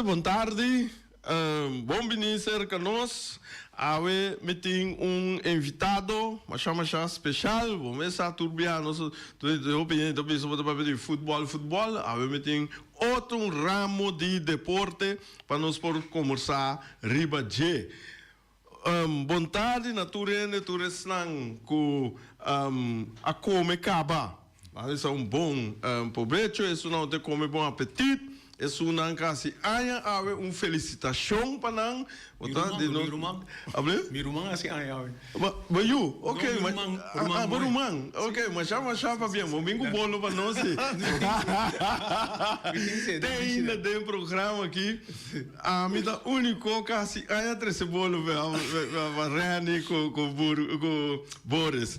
boa tarde. Bom venir conosco. Ave meeting invitado, mas especial. Vamos começar a turbiar nosso opinião sobre futebol. Ave meeting outro ramo de deporte para nós por conversar riba de. Boa tarde, naturalmente, tu resnang com a comer caba. Isso é bom proveito, isso não te come bom apetite. Isso não quase aia ave felicitação para não. Mirumang assim aia. Mas you, ok, Barumang, ok, mas já para bem, domingo bolo para nós. Tem ainda tem programa aqui. A mim da único quase aia três bolo para Rani com Boris.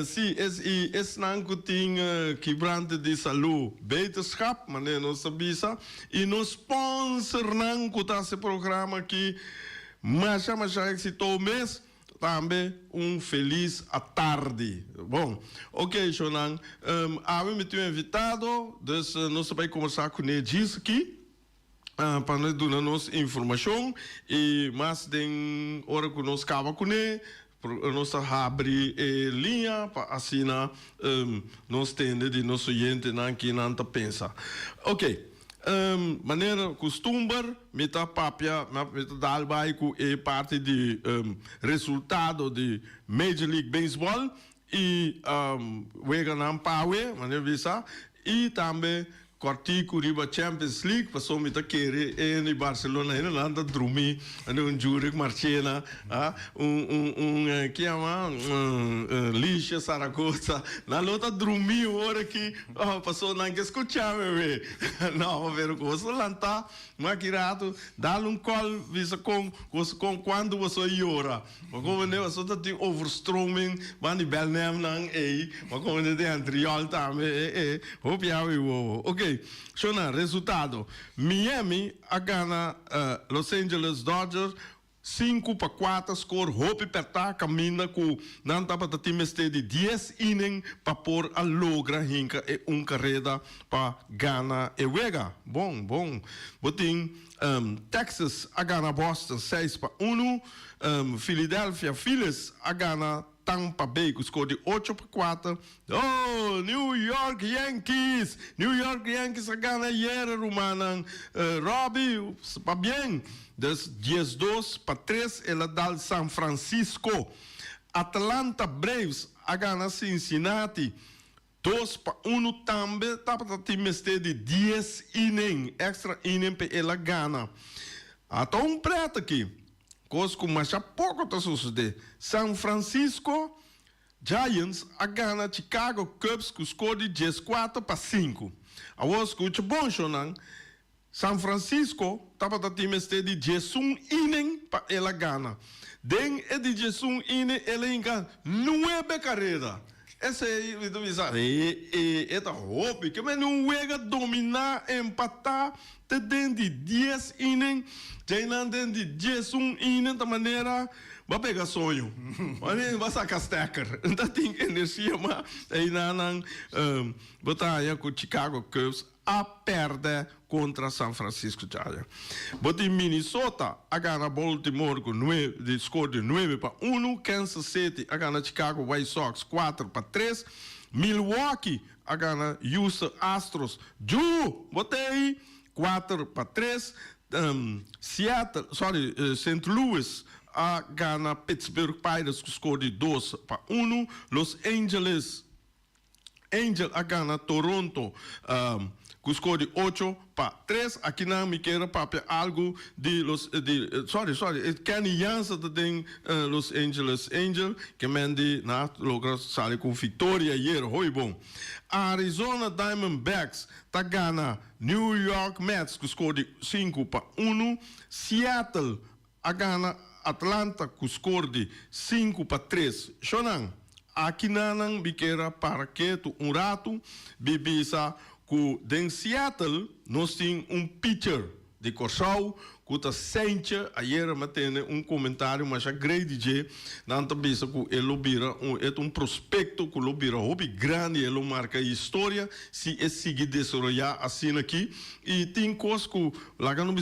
Sim, esse não tem quebrante de saúde, beterschap, mas não sabia. E no sponsor não que esse programa aqui, mas exitoso mês, também feliz à tarde. Bom, ok, Shonan, me tinha invitado, então nós vamos conversar com ele aqui, para nos dar nossa informação, e mais de hora que nós acaba com ele, nós abrir linha para assim nós temos de nosso gente que não pensa. Ok. Maneira costume, meta papia, meta dalbaico é parte de resultado de Major League Baseball e Weganam Power, maneira visa, e também Cortico riba Champions League, passou meta querer em Barcelona, ainda nada dormir, Zurich, Marchena, que ama Lixa, Saragossa, na luta dormir hora que passou não que escutar bebê, não ver coisa lá tá, maquirado, dá call visa com quando você iora, mas como né você tá tem overstroming, bani belnem nang mas como né tem Andriol também hope eu ok. Shona, resultado. Miami a gana Los Angeles Dodgers 5-4 score. Hope apertar caminha com não tava da time de 10 inning para pôr a logra hinca e carreira para gana e wega. Bom. Botin Texas a gana Boston 6-1. Philadelphia Phillies a gana Tampa Bay, que score de 8-4. Oh, New York Yankees a ganhar ayer, Romana. Robbie, está bem. 10-2-3, ela dá San Francisco. Atlanta Braves a ganhar Cincinnati. 2-1 também, tá para time de 10 inning, extra inning para ela ganhar. Até preto aqui. Cosco, mas há pouco está sucedendo. San Francisco Giants a ganhar Chicago Cubs com score de 10-4-5. Agora escute bom, Shonan. San Francisco estava da time de 10 inning para ela ganhar. Den é de 10 inning ela enga 9 carreiras. Esse é o que é hope que mas não vai dominar, empatar, te den de 10 inning, já não den de 10 inning da maneira vai pegar sonho, vai sacar stacker, não tem energia mas aí não batalha com Chicago Cubs a perder contra San Francisco Giants. Botem Minnesota a ganhar Baltimore com de score de 9-1, Kansas City a ganhar Chicago White Sox 4-3, Milwaukee a ganhar Houston Astros, botei 4-3, St. Louis a ganhar Pittsburgh Pirates com score de 2-1, Los Angeles Angels a ganhar Toronto com score de 8-3. Aqui não me quero papel algo de Kenny Jansen tem Los Angeles Angels que mende na logra sair com vitória ayer, bom. Arizona Diamondbacks tá ganha New York Mets com score de 5-1. Seattle a ganha Atlanta com score de 5-3. Shonan, aqui não me quero para que rato bibisa. Em Seattle, nós temos pitcher, de Corsau, que sente ayer matene comentário, mas a grande DJ, não tá bisa que ele vira prospecto que ele vira hobby grande, ele marca a história, se é seguir desenvolver assim aqui, e tem coisas que, lá que não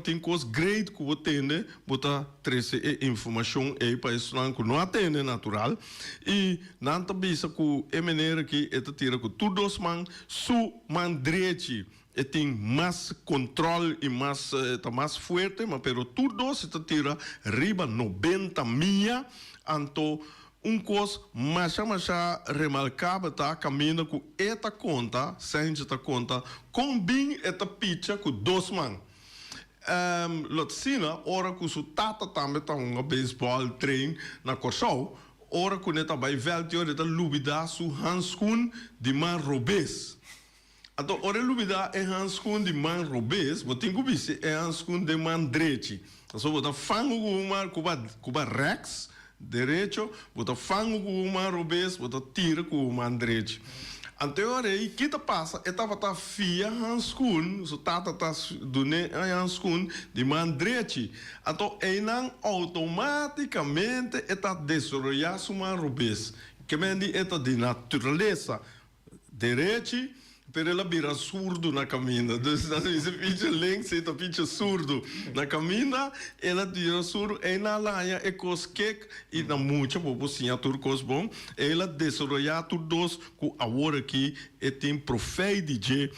tem coisas great que você tem, botar trazer informação aí para isso não atende natural, e não tá bisa que é maneira que é tira que todos su mandrete tem mais controle e mais forte, mas pero tudo se tira riba 90 milha, então coisa mais remarcável tá caminho com esta conta, sem esta conta, combina esta picha com dois man. Lotsina, ora que o tata também tá baseball train na Corsau, ora que neta vai veltio neta lubida su handschoen de man robes. Então, ora lubida é handschoen de man robes, mas tem que ver é handschoen de man direito. Então, botar fango com uma rex direito, botar fango com uma robes, botar tira com uma direito. Então, ora aí, que te passa? Estava tá fia handschoen, so tata tá dune handschoen de man direito. Então, aí não automaticamente está desenvolvendo uma robes. Que mendi é de natureza direito. Pero ela vira surdo na caminha. Dus dan is een beetje links, zit een beetje surdo. Na caminha, ela vira surdo. E na laia, e cos kek, e na muita população, turcos bom. Ela desenvolve todos, que agora aqui, e tem profeita de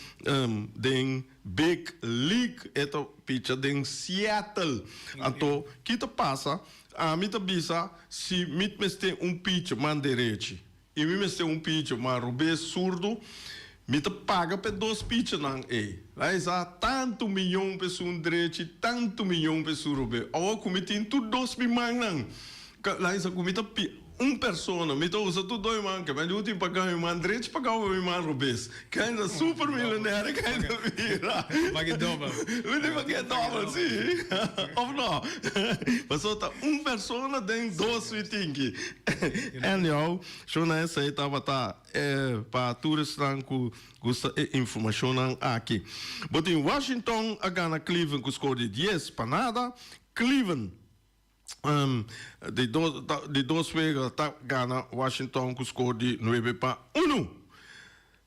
den Big League, eta pitcha den Seattle. Então, o que te passa? A mim te bisa, se me tem pitch man direito, e me tem pitch man robê surdo, me te paga para dois pitches não é. Lá está tanto milhão de pessoas direito, tanto milhão de pessoas robê. Agora como tem tudo dois milhões não. Lá está como pessoa, me usa tudo dois man, que mas eu tenho pagar um man direito, pagar um man robês. Que ainda super milionário, que ainda vira. Paga dobro. Eu tenho pagar dobro, sim. Ou não? Mas só tá pessoa tem dois vitinhos. Anyhow, só na essa aí tava para turistas que gosta informação aqui. Mas em Washington, a Gana Cleveland que escolhe 10 para nada. Cleveland de duas vezes gana Washington que escolhe 9 para 1.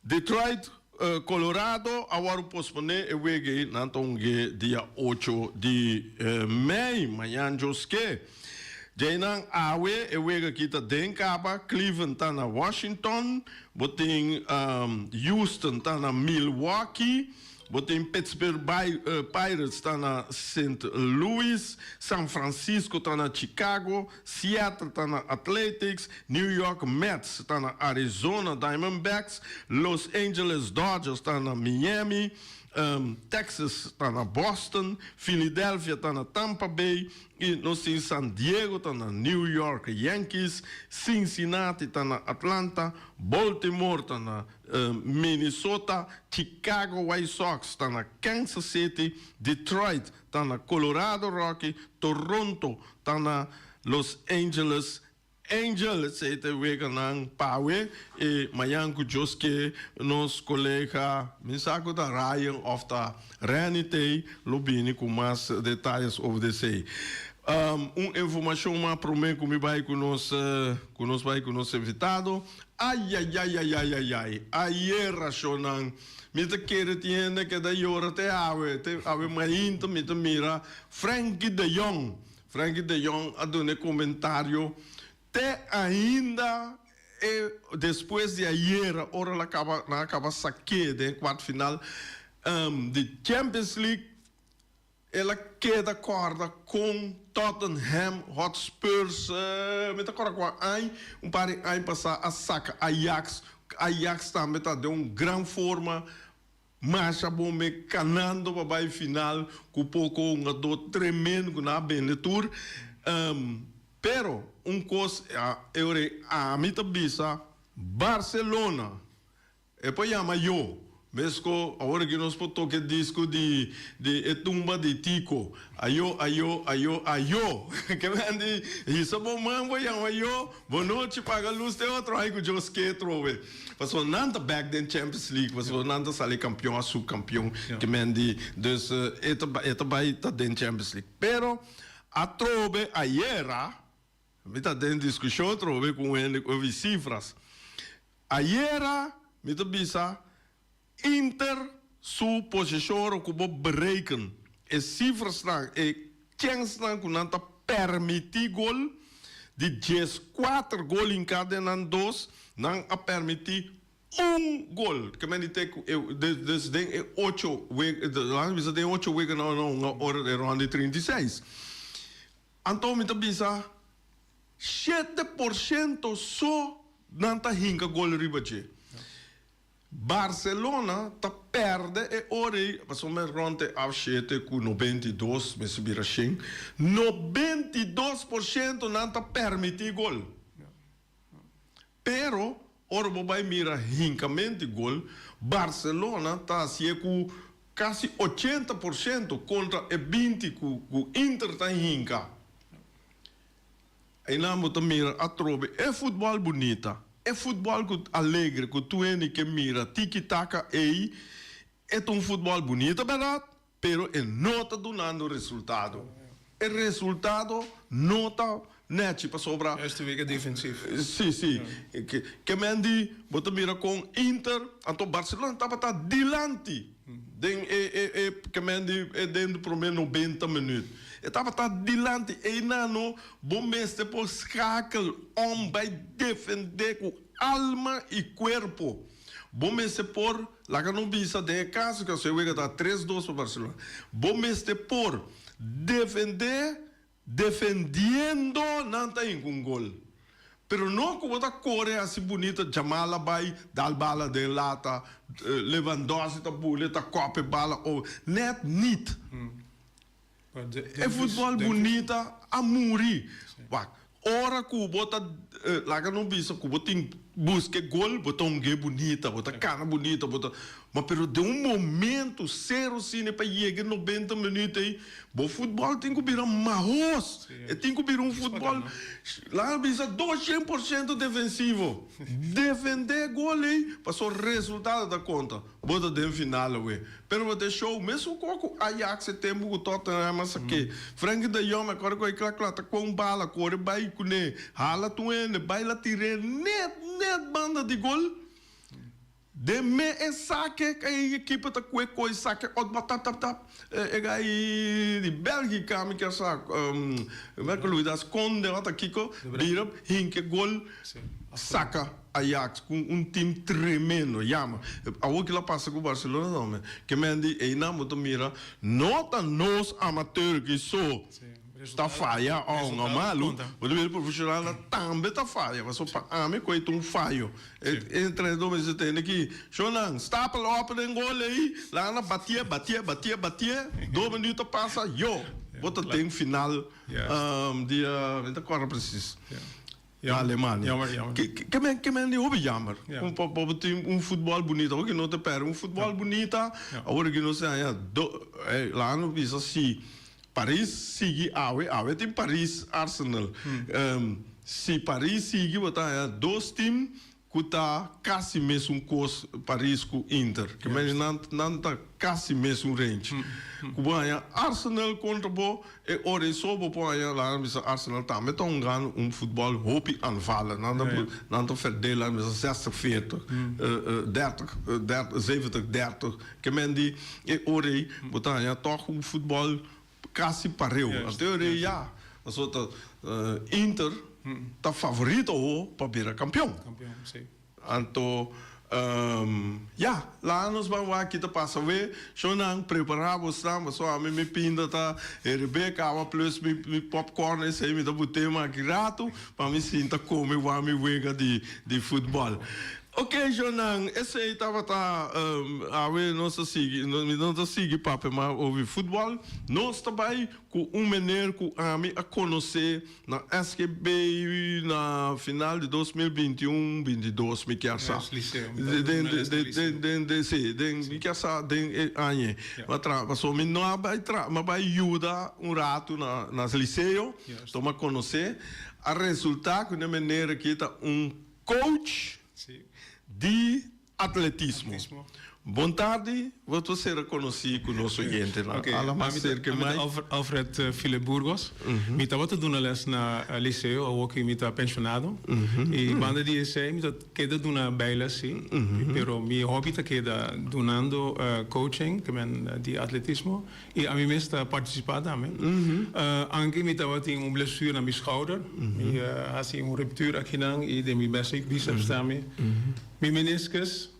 Detroit, Colorado, agora postponer e wege na dia 8 de maio, amanhã joske. Jainang awe e wega kita den kaba, Cleveland tá na Washington, botem Houston tá na Milwaukee, botem Pittsburgh Pirates tá na St. Louis, San Francisco tá na Chicago, Seattle tá na Athletics, New York Mets tá na Arizona Diamondbacks, Los Angeles Dodgers tá na Miami, Texas está na Boston, Philadelphia está na Tampa Bay, e nós temos San Diego está na New York Yankees, Cincinnati está na Atlanta, Baltimore está na Minnesota, Chicago White Sox está na Kansas City, Detroit está na Colorado Rockies, Toronto está na Los Angeles Angels, ete wega nang pawe, e mayanku joske nos colega, mensaco da Ryan of da Renite, lobini com mais detalhes over the say. Informação mais para mim que me vai com nosso invitado. Ai, racionam. Me te quer tiene que da hora te ave mainto, me te mira Frankie de Jong. Frankie de Jong a done comentário. Até ainda, depois de ayer, ora ela acaba saque de quarto final de Champions League, ela queda corda com Tottenham Hotspurs, me tá com par de anos passar a saca Ajax também tá de grande forma, mas a bom me canando para a final, com pouco do tremendo na Benetur. Pero coisa a mim bisa Barcelona e depois chama eu Mesmo agora que nós podemos tocar disco de tumba de Tico. Ayo. Que vende, isso é bom, mambo, ayo. Boa noite, paga a luz de outro, aí que eu esqueci, trove. Passou nada back then Champions League, passou nada sali campeão, subcampeão, que vende, dus, eta vai tá dentro Champions League. Pero, a trove, a era, me tá dentro discussão, trove, com ele, com cifras. A era, me tá bisa, Inter, su position kubo bereiken. E cifras na, e chance na kunanta permitir gol, de 4 gol em cada nan dos, não a permitir gol. Que me dite, desde 8 weken, tem 8 weken, não, hora de ronda 36. Então, me bisa, 7% só nanta hinka gol ribache. Barcelona perde e ora passou me ronde afchete com 92, me subir a 92% não permite gol. Pero ora vai mira hincamente gol, Barcelona tá assim com quase 80% contra e 20 com Inter tá hinca. Aí na mota mira a trobe é futebol bonita. É futebol alegre, que tu que mira, tiki-taka, é futebol bonito, verdade? Pero não está dando resultado. O resultado não está net para sobrar. Esta week é defensivo. Sim. Que me andi, bota mira com Inter, então Barcelona estava dilante. Que me andi, dentro do primeiro 90 minutos. Estava dilante e não bom mestre por schakel vai defender com alma e corpo. Bom mestre por lá que não bisa de caso que eu sei que está 3-2 para Barcelona. Bom mestre por defendendo não tem um gol. Pero não como a corre assim bonita, Jamala vai dar bala de lata, Lewandowski tá boleta, copa bala ou net niet. É futebol bonita a morir. Ora que o bota lá que não bisa, que o bota busca gol, bota que bonita, bota cara bonita, bota. Mas pero de momento zero cine para chegar 90 minutos aí, o futebol tem que virar marros, tem que virar futebol lá bisa 200% defensivo, defender gol aí, passou o resultado da conta, bota de final ué. Pero bota show, mesmo com Ajax tempo com Tottenham mas aqui, Frank de Jong agora com aquela tá com bala, corre vai com ele, hala tu ele, vai lá tirar net banda de gol. De me é saque que a equipe tá com coisa saque tap aí de Bélgica me quer saque Marco Luiz Conde lá tá Kiko vira hinke gol saca Ajax com time tremendo chama a o que lá passa com o Barcelona não que me andi e na moto mira nota nós amateurs que sou está falha não malo o nível profissional também está falha mas só para me coito falho entre dois meses tem aqui Jonan está para lá para gol aí lá na batia 2 minutos passa bota tem final dia 24 preciso na Alemanha que me ouve jammer futebol bonito que não te perde futebol bonita agora que não sei lá não visa assim Paris sigue awe tem Paris Arsenal se Paris sigue botar 2 times que tá quase mesmo coisa Paris com Inter que mas não tá quase mesmo range que Arsenal contra bo e ora só bo lá Arsenal também tá ganhando futebol hope aanvallen não tá verdelen met 60-40 70-30 que men die ora botar toch futebol quase pareu. A teoria, mas outra Inter tá favorito para virar campeão. Sim. Então, lá nós vamos aqui tá passa ver, só não preparamos mas só a mim pinta tá Rebeca, a plus me popcorn esse aí me dá botei mais grato para me sinta como eu amo wega de futebol. Ok, Jonang, esse aí estava a ver nossa siga papo mas over voetbal. Nós também com menino que a conhecer na SQB na final de 2021-22, me quer saber. Me quer saber, mas só me não vai ajudar rato nas liceu, toma conhecer. A resultado que na maneira que está coach de atletismo. Boa tarde, vou ser reconhecido com o nosso cliente. Alfred Philip Burgos. Eu estava dando les na liceu, eu estou pensionado. E quando eu sei, eu quero dar bailes, sim. Mas meu hobby é donando coaching, de atletismo. E a mim mesmo está participando também. Anche eu estava tendo blessure na minha schouder. Eu tinha ruptura aqui e de meu bíceps também. Meu meniscus.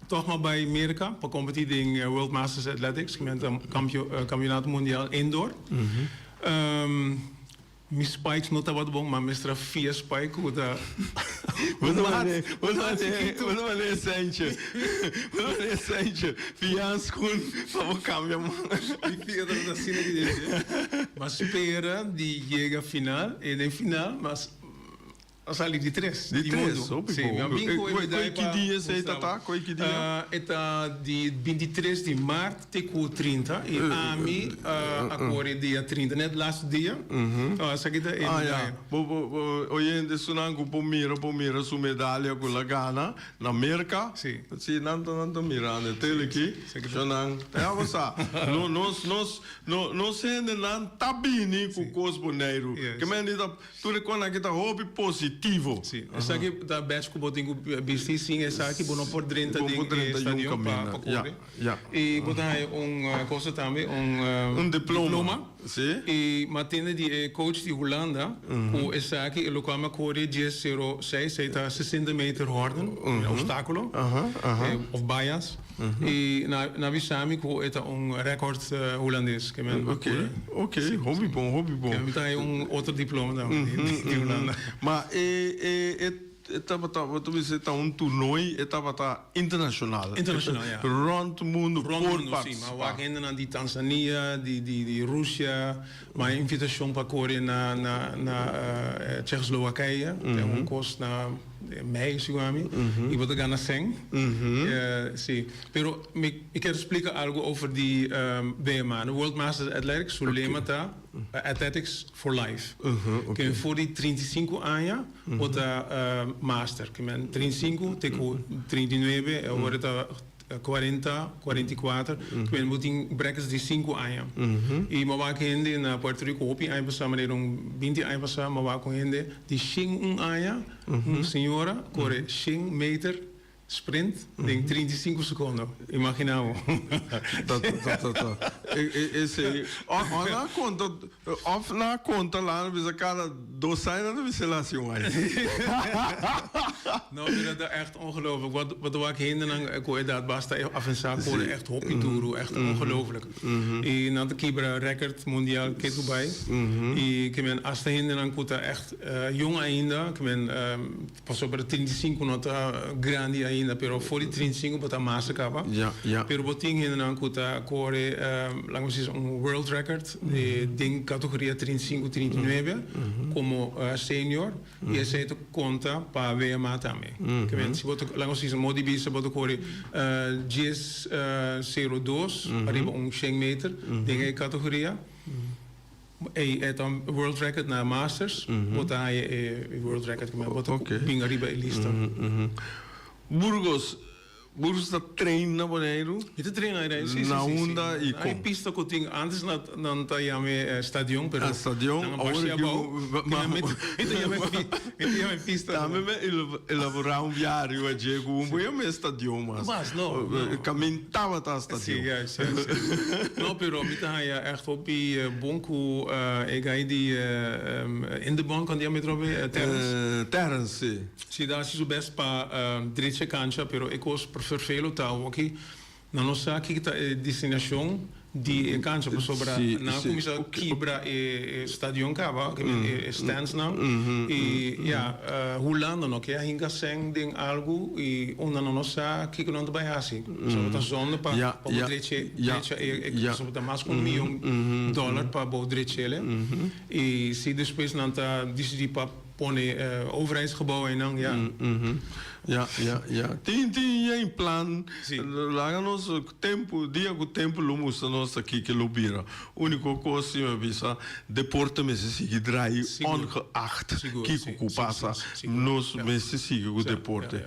Toch maar bij Amerika, voor competitie in World Masters Athletics, kampionaat mondiaal indoor. Mijn spikes not wat bom, maar mistra 4 spikes hoe dat. Wat een centje, 4 schoen van een kampioen. Die 4 dat zien ik maar spelen die llega final en de final, maar ali de 3. De 3, sim. Meu amigo, que dia você está? Que dia? Está de 23 de março até 30. E a mim, agora é dia 30, né? Last dia. Essa aqui é ja. Hoje em Sunango, Pomira, sua medalha com a Gana, na América. Sim. Sim, não mirando. Tele aqui. Jonang. É, você. Nós ainda não tá bem com o cosmoneiro. Que menina, tudo quando aqui tá hobby positivo. Sim, essa aqui da Betsko botinho bisti sim, essa aqui bono por 30 de estadio para correr. E botar coisa também diploma. Sim. E matende de coach de Holanda, o essa aqui ele come correr 10:06, está 60 meter horden, obstáculo, of bias. E na Bissami com é recorde holandês que men. Ok, hobby bom. Que tem outro diploma também de Holanda. Mas estava torneio, estava internacional. Internacional, ja. Rond o mundo, sim. Maar we gaan naar die Tanzania, die Rússia, maar invitação para correr na Tsjechoslowakije, um curso na mei, sigami, e vou ganhar 100. Sim. Pero ik quero explicar algo over die BMA, de World Masters Athletics, o lema tá Athletics for Life. Que voor die 35 anos, bota master, que men 35, teco 39, agora tá 40, 44, que men botin brackets de 5 anos. E maar waar gente na Puerto Rico hopi ai passa maneira 20 ai passa, maar waar gente de 5 anos, senhora, corre 100 meter sprint em 35 segundos. Imaginamos. Esse na conta lá, a cada 2 anos we se lá assim Nou, dat is echt ongelooflijk. Wat we heen en dan dat basta af en toe voor echt hockey tour, echt ongelooflijk. En dan de keeper record mondiaal keer bij. En ik ben als de heen en dan kuta echt jong ainda. Ik ben pas op de 35 nota grande ainda, pero voor die 35 bota massa capa. Ja. Pero boting heen en dan kuta corre, laten we zeggen, een world record de categoria 35-39 como senior. E esse aí conta para VMA também. Que vem se botar lá nós fizemos modi bisa botar corre 10:02 arriba 100 meter de categoria. E é um world record na masters. Botar world record que me botar bem arriba a lista. Burgos está treina boneiro. Itu treina aí, sim. Na onda e com. Aí pista que eu tinha antes não tá chame stadion, pero. Stadion. Agora eu pista. Também elaborar viário a Diego bom stadion mas não. Caminhava tá stadion. Sim. Não, pero me tá aí echt op bom com die in de bank quando eu me trobe Terence. Sim, dá se best para direita cancha, pero eu gosto vervelo tá aqui na nossa aqui tá destinação di kanso pa sobra na kumisa kibra e stadion kaba stands na e ja Holanda no que hinga seng ding algo e onda no sa kiko no ba asi so ta zonde pa bodreche so ta mas con $1 pa bodreche e si después nanta disi pa pone overheidsgebouw en dan ja. Tinha em plan, lá nos tempo, dia com tempo, lumos nós aqui que lubira. Único coisa é visa deporte se draai ongeacht que passa nos meses sigue o deporte.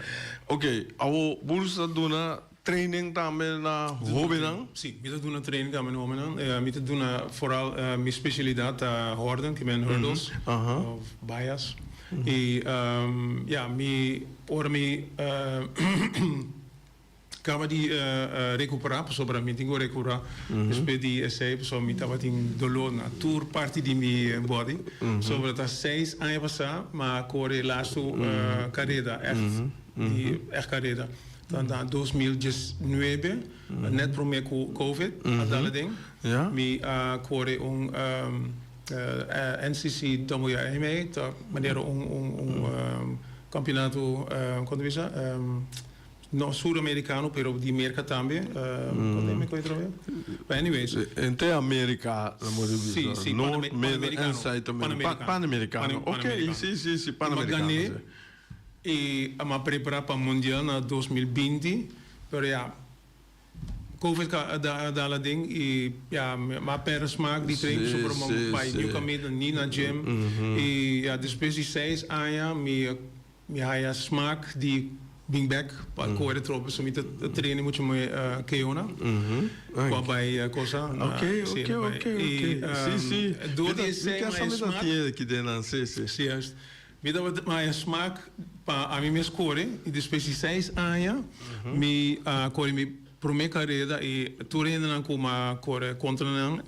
Ok, ao bolsa dona training também na hobby não? Sim, me doen een training aan mijn hobby dan. Me doen vooral mijn specialiteit horden, que ben hurdles of bias. E ja, ora mi kama di recuperar sobre mi tingo recuperar después di essay so mi tava tin dolor na tour parte di mi body sobre ta 6 anos passar ma corre lasto carrera echt carrera dan 2019 net primeiro covid aquela ding mi corre NCC WMA, maneira campeonato quando visa no sudamericano pero di America também quando me coitro but anyways inte America sì North Mid and South Pan-Americano ok sì Pan-Americano e ma preparar para mundial na 2020 pero ja COVID dala ding e ja ma per smaak die train super bij nu kan met niet naar gym e ja después die 6 anos mi haya smaak die bring back pa corre tropa so mit trainen moet je me keona qua bij cosa ok sì door die 6 smaak que denan sì juist mi da ma smaak pa a mi score e después die 6 anos mi corre mi prome carreira e turendo na kuma corre contra na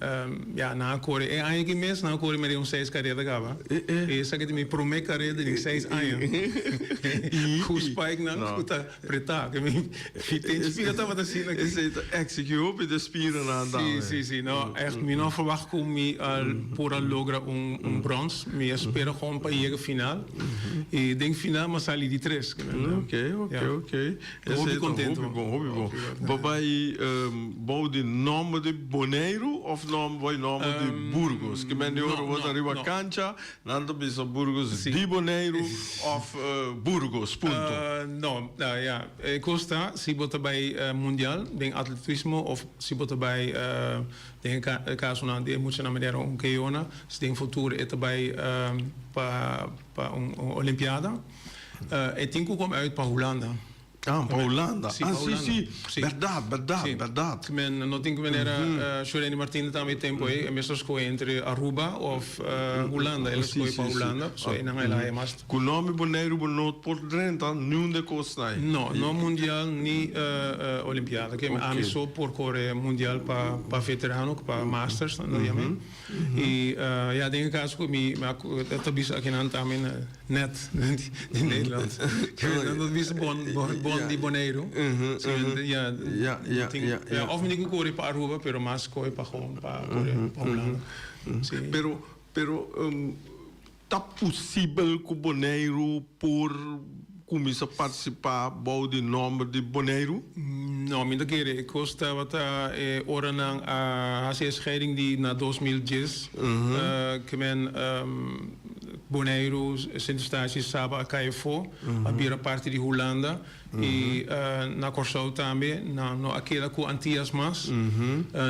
ja na corre e eigenlijk mes na corre met 6 carreira gaba e sa que mi prome carreira de 6 anos ku spike na kuta preta que mi fiten spira tava assim na que se execute de spira na dan sì no echt mi no verwacht kom mi por logra bronze mi espero gewoon pa hier final e denk final mas sali di 3 ok hobby contento hobby bij de nome de Bonaire of nome de Burgos? Que men horen wat arriba cancha, nanto bisa Burgos di Bonaire of Burgos, punto. No, ja, Costa, si bota bij mundial, denk atletismo of si bota bij denk caso na de moet na maneira keona, si denk futuro et bij pa Olimpiada. E think kom uit pa Holanda. Para Holanda. Sì. Verdade. Men non think men era Giovanni Martini também tempo e messo sco entre Aruba of Holanda, ele sco para Holanda, so e não ela é mais. Com nome Bonaire bonot por dentro, não de costa. No mundial ni Olimpiada, que a só por correr mundial para veterano, para masters, não é mesmo? E ja, denk caso que mi dat bis aqui na também net in Nederland. Que não bis bon di Bonaire. Ja, of niet corre para Aruba, pero más corre para gewoon para Holanda. Pero tá possível que o Bonaire por começa a participar do nome de Bonaire? No, minder keren. Costa wat ora nang hace scheiding die na 2010 que men Bonaire Sint-Eustatius Saba Caifo a bira parte de Holanda e na Corsou também no aquela com Antillas mas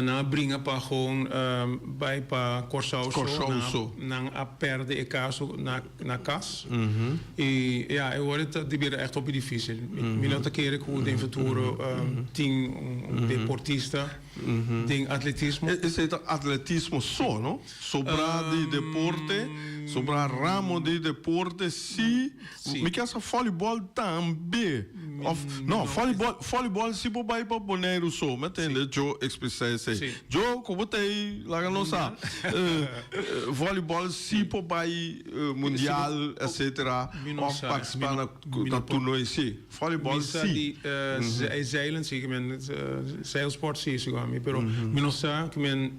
na bringa para gewoon bij pa Corsou na a perde e caso na cas e ja eu hoorde die bira echt op difícil milota keren com de futuro ting deportista ting atletismo esse atletismo só no sobra de deporte sobra ramo de deporte, sim. Me quer essa voleibol também. Não, voleibol se por vai para Bonaire só, me entende? Eu expressei isso. Eu como tem lá não sabe. Voleibol se por vai mundial, etc. Of participar na torneio, sim. Voleibol sim. Zeilen sim, que men zeilsport sim, sigami, pero minosa que men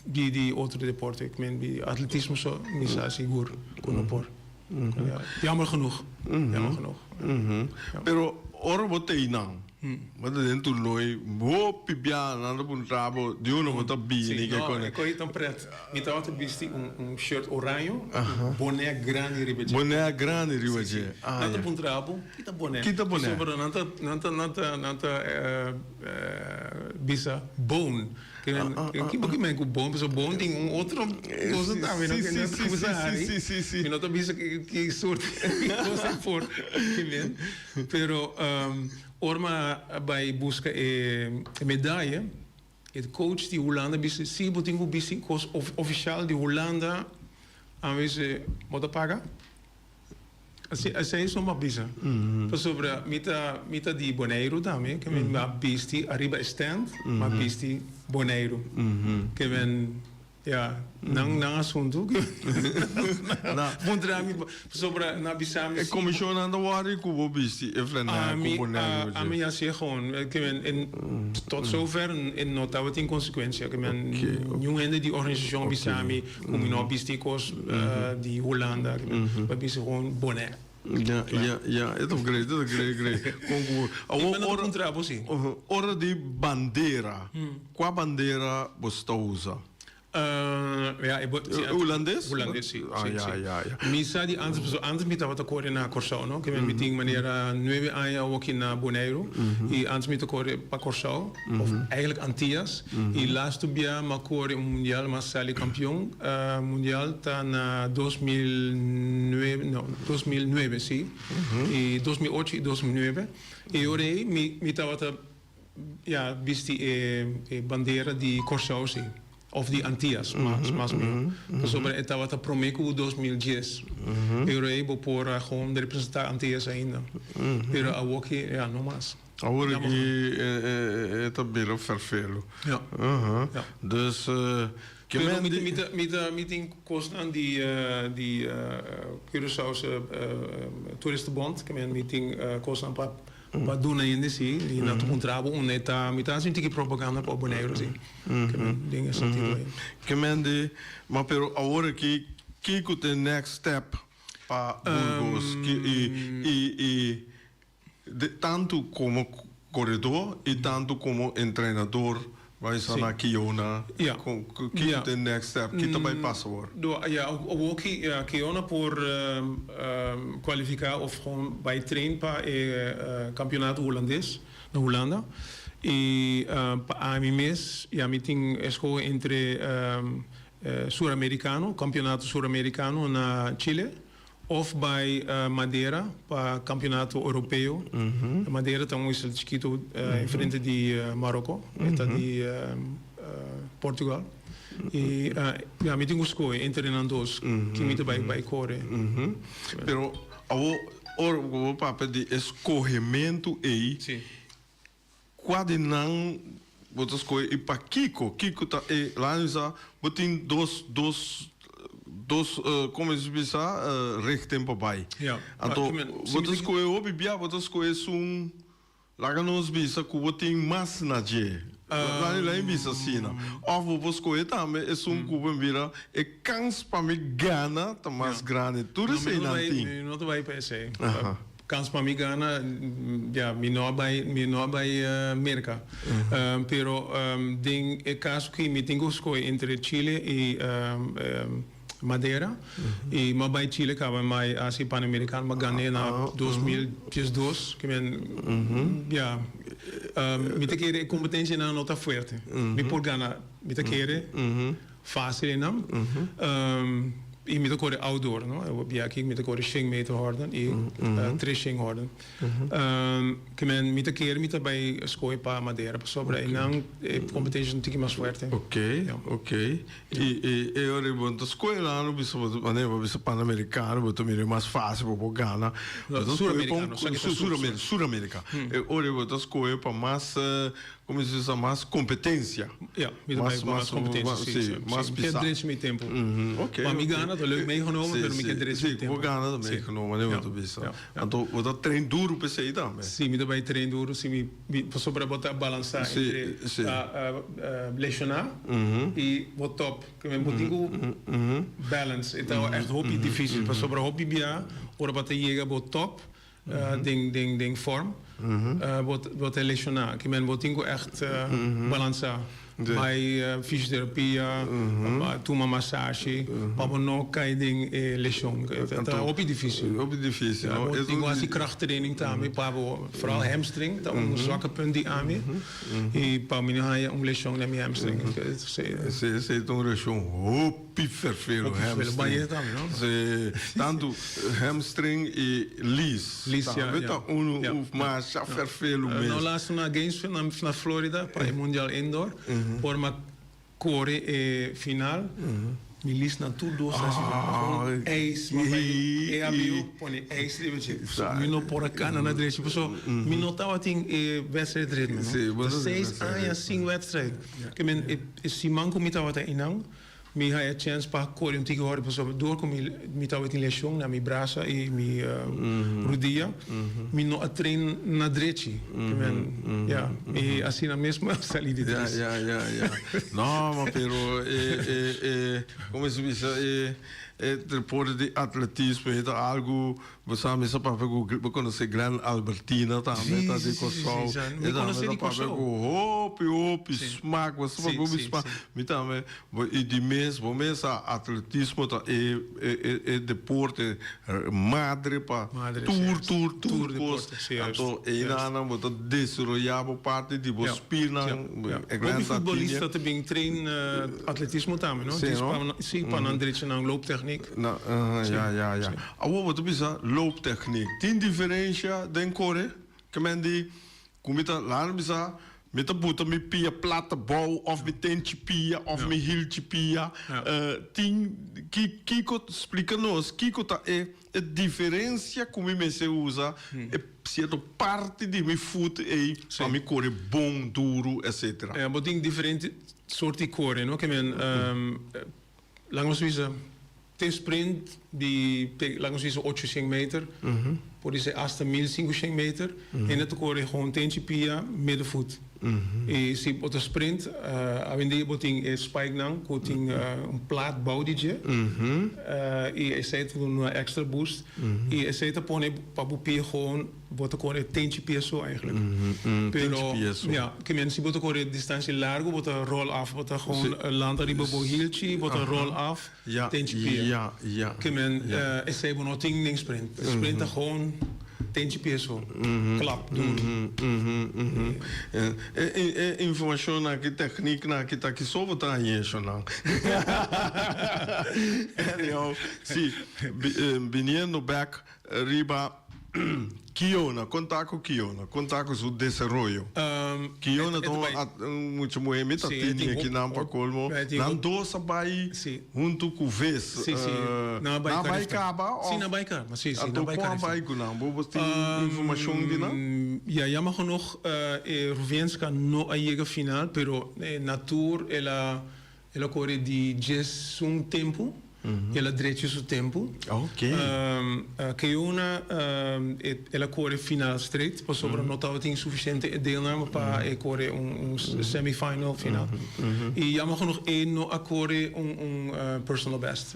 die outro deporte, que men die atletisme zo, misa seguro kunnen por. Jammer genoeg. Jammer genoeg. Pero ora botei não. Mas dentro do noi, vou pibia nada por trabo, de um não tá bem, que é coi tão preto. Então eu vesti shirt oranje, boné grande ribeje. Boné grande ribeje. Nada por trabo, kita boné. Kita boné. Sobre nanta bisa bone. Que men com bom, pessoa bom tem outro coisa também, não que não coisa sim. E não tá bisa que sorte coisa for, que men. Pero Orma bij busca medalha, het coach die Hollanda bisse, zie botingo bisse kos official die Hollanda aanwezig moet paga. Assim isso uma bisa. Sobre mita di Bonaire também, que men ma bisti arriba stand, ma bisti Bonaire, que men não assunto que montrami sobre na bisami. É comissionando o ar que o bisti é frenar com Bonaire. A minha se gewoon, que men tot zover in nota wat in consequência, que men nieuwe die organisatie bisami, como no bisticos die Hollanda, que men bisi gewoon Bonaire. Ja, het is great. Ora di bandeira. Qual bandeira você usa? Holandês? Holandês, sim. Ja. Misa die antes met wat akkoord na Corsau, no? Que meeting maneira 9 anos aqui na Bonaire e antes met akkoord para Corsau, of eigenlijk Antillas. E last bia makor mundial masali campeão mundial tá na 2009, sim. E 2008 e 2009. E orei me tava visti bandeira de Corsau, sim. Of die Antillas, mas mesmo. Sobre estava a Promeco 2010. Eu ia por gewoon de representar Antillas ainda. Pero a Woki, não mais. Agora que é também vervelho. Ja. Dus Pero meeting kosten die Curaçaose toeristenbond, que meeting kosten para doen ainda sim, e na contrabo neta metade gente que propaganda para Bonaire sim. Que dingen sentido aí. Que mende, mas pero agora que o next step para Burgos e tanto como corredor e tanto como treinador vai ser na Kiona. Que o next step, que também passa agora. Ook Kiona por qualificar of gewoon bij train para campeonato holandês na Holanda. E a mim mês, meeting escola entre sul-americano, campeonato sul-americano na Chile. Of bij Madeira, para campeonato europeu. Madeira está muito chiquito em frente de Marocco, está de Portugal. E me tenho escolha entre os dois, que me vai correr. Pero o papel de escorrimento aí, quando não você escolhe para Kiko tá lá tem dos como se diz richting papai. Então, você escolhe o bibia, você escolhe lá que nós bisa que você tem mais na je. Lá em bisa assim, ou você escolhe também é cubo vira é kans para me gana tá mais grande. Tudo isso aí não vai pensar. Kans para me gana, me não vai merca. Pero ding é caso que me tenho escolhe entre Chile e Madeira e mas Chile acaba mais assim pan-americano mas ganhei na 2012 que me te querer competência na nota forte me por ganhar me te querer fácil não e met elkaar outdoor, no? Ja, ik met elkaar shing meter houden, trishing houden. Kemen met elkaar met bij school pa madeira, sobre en dan competition tiki mas fuerte. Ok. E ora bonto scuola no biso manevo biso panamericano, boto mire mais fácil para Ghana. Sul-América. E ora boto scuola para mais como se diz, mais competência. Ja, mais competência. Sim, mais pisar. Direito met tempo. Maar mi Ghana dat leuk meegenomen, maar mi ke direito met tempo. Sim, Ghana dat meegenomen, né, boto biso. Então, boto trein duro para sair também. Sim, mi daarbij train duro, sim, mi sobre botar balançar entre lesionar e bot top. Que men botingo balance. Então, echt hobby difícil. Para sobre hobby bia, ora bota chega bot top, ding form. Wat lesionar. Que men botingo echt balançar. Bij fysiotherapie, tuma massage, maar nog kan je ding lesion. Dat is hobby difícil. Hobby difícil. Ik was die krachttraining daarmee, vooral hamstring, dat een zwakke punt die aan me. En paar minuten om lesion naar mijn hamstring. Ze het een lesion hobby vervelen hamstring. Tanto hamstring e lies. Lies ja. Weet dat maar ze vervelen mensen. Nou laatst naar games naar Florida, bij mondial indoor. Por uma core final, me lis na tudo assim, eis, mas é amigo, põe eis de me não por a cana na direita, pessoal, me não tava tem wedstrijd ritme, não? 6 anos 5 wedstrijd, que men se manco me tava até inang. Mi ha chance para correr um tico hora pessoal door com mi tava tem lesão na mi braça e mi rodilla mi no trein na direita ja e assim na mesma saí de trás ja não mas pero como se diz deporte de atletismo é algo você sabe só para ver conhecer Gran Albertina também tá de coçol é também para ver hop smaak você para ver smaak me também e de mesmo atletismo tá é deporte madre para tour coisa então e nada botar desarrollado parte de spina como futebolista também treina atletismo também não sim para André na looptechniek. Ja. Wat is dat? Looptechniek. Tien diferentia den core. Que men die, comita lá bisa, met een boete met pia platte bouw of met tentje pia of met hieltje pia. Tien, kiko explica nos, kiko ta é diferença como me se usa é certo parte de meu foot e para me core bom, duro, etc. É, mas tem diferente soorten core, não? Que men, lang we te sprint die langs die 800 meter, por isso hasta 1500 meter, en het corre gewoon tentje pia middenvoet. E se botar sprint, a vender boting spike nang, boting plaat bouwdije, e esse doen een extra boost, e esse te pone para bupie gewoon botar corre tentje pia zo eigenlijk. Pero ja, que men si botar corre distancia largo, botar roll af, botar gewoon land arriba bohieltje, botar roll af, tentje pia. Ja. Que men esse bonoting ding sprint, sprinta gewoon tentje peso, klap doen. Informação na que técnica na que tá que só botar isso não. Sim, viniendo back riba Kiona, contato com o desenvolvimento. Kiona então muito muito tinha aqui na Pacolmo, não dosa vai junto com vez. Sim. Na Baicaba. Sim, na Baicaba, mas sim, na Baicaba. Não, vou ter informação de não. Ja, jammer genoeg, Ruvenska no a final, pero Natur ela corre de 10 tempo. Ela direito o tempo. Ok. Keuna ela corre final straight, por sobre não estava tem suficiente deelname para corre semifinal final. E jammer genoeg no a corre personal best.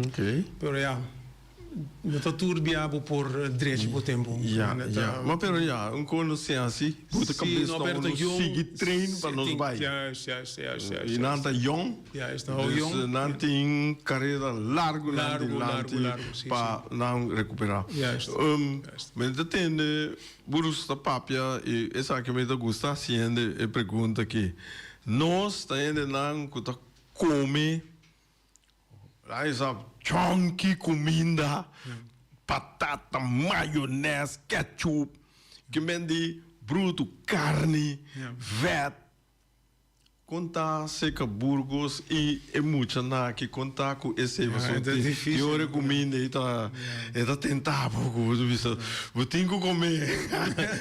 Ok. Pero ja. Nota tour biabo por direito o tempo. Ja. Maar pero ja, conocer assim, puta cabeça não sigue treino para nos vai. Juist. E não tá jong. Ja, is nou jong. Não tem carreira largo para não recuperar. Juist. Mas tem burros da papia e essa que me gusta haciendo é pergunta que nós tá ainda não come Aí sabe, chonky comida, batata, maionese, ketchup, que mendi bruto, carne, vet. Contar seca Burgos e muito na que contar com esse é difícil. Eu recomendo é tentar pouco, eu tenho que comer,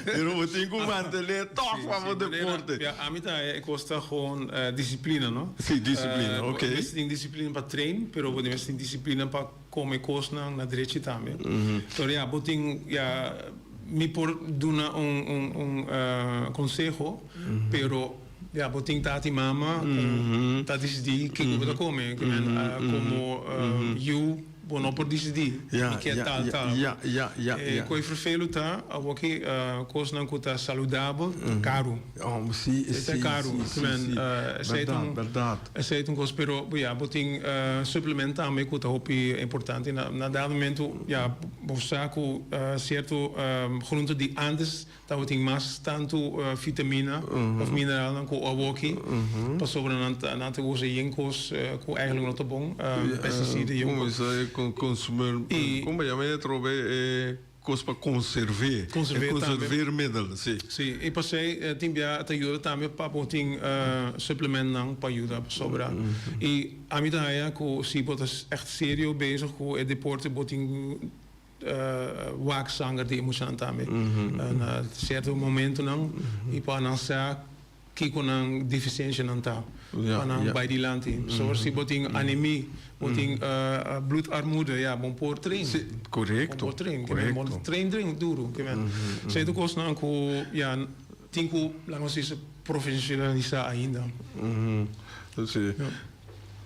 eu tenho que manter top para o deporte. A mim é custa com disciplina, não? Sim, disciplina, ok. Você tem disciplina para treinar, pero você tem disciplina para comer coisas na direita também. Então, eu tenho me por dar conselho, pero ja, boting tati mama, dat is die, kijk hoe we komen. Como you, bono por decidir. Ja. Coi vervelo tá, aqui coisa não custa saudável, caro. Oh, sim, é caro. Verdade. Aceito coisa, pero ja, boting suplemento também custa hopi importante. Na dado momento, ja, saco certo groente die antes, dat boting mais tanto vitamina of mineral dan ko awaki. Pas sobre na te goze jenkos ko eigenlijk not te bom pesticiden jenkos. Consumir, como é que trove coisa para conservar middelen, sim. Sim, e passei timbia te ajuda também para boting supplement não para ajudar sobre. E a mim daí ko se botas echt serio bezig ko e deporte boting waakzanger die emocional também. Na certo momento não e para não ser kiko ng deficiência não tá. Para bij die land in. Zoals die boting anemie, boting bloedarmoede, ja, bom por train. Correcto. Bom por train, bom train duro, que men. Sei do coisa não ko, ja, tinko lang mas is profissionalizar ainda. Sim.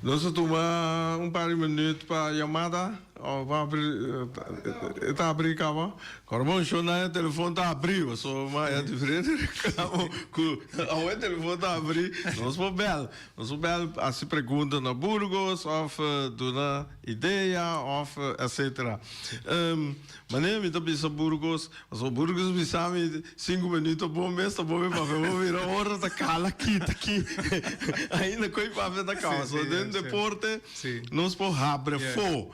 Nós tomamos par de minutos para chamada, ou para abrir, está abrir cava. Quando show na telefone está abriu, só mais é diferente. Ao telefone está abrir, nós vamos bel, assim pergunta na Burgos, ou dona ideia, ou etc. Maneira me também sa Burgos, so Burgos me sabe 5 minutos bom mês, tá bom para ver, vira hora da cala aqui. Ainda coi para ver da casa, so dentro deporte, nós por abre fo.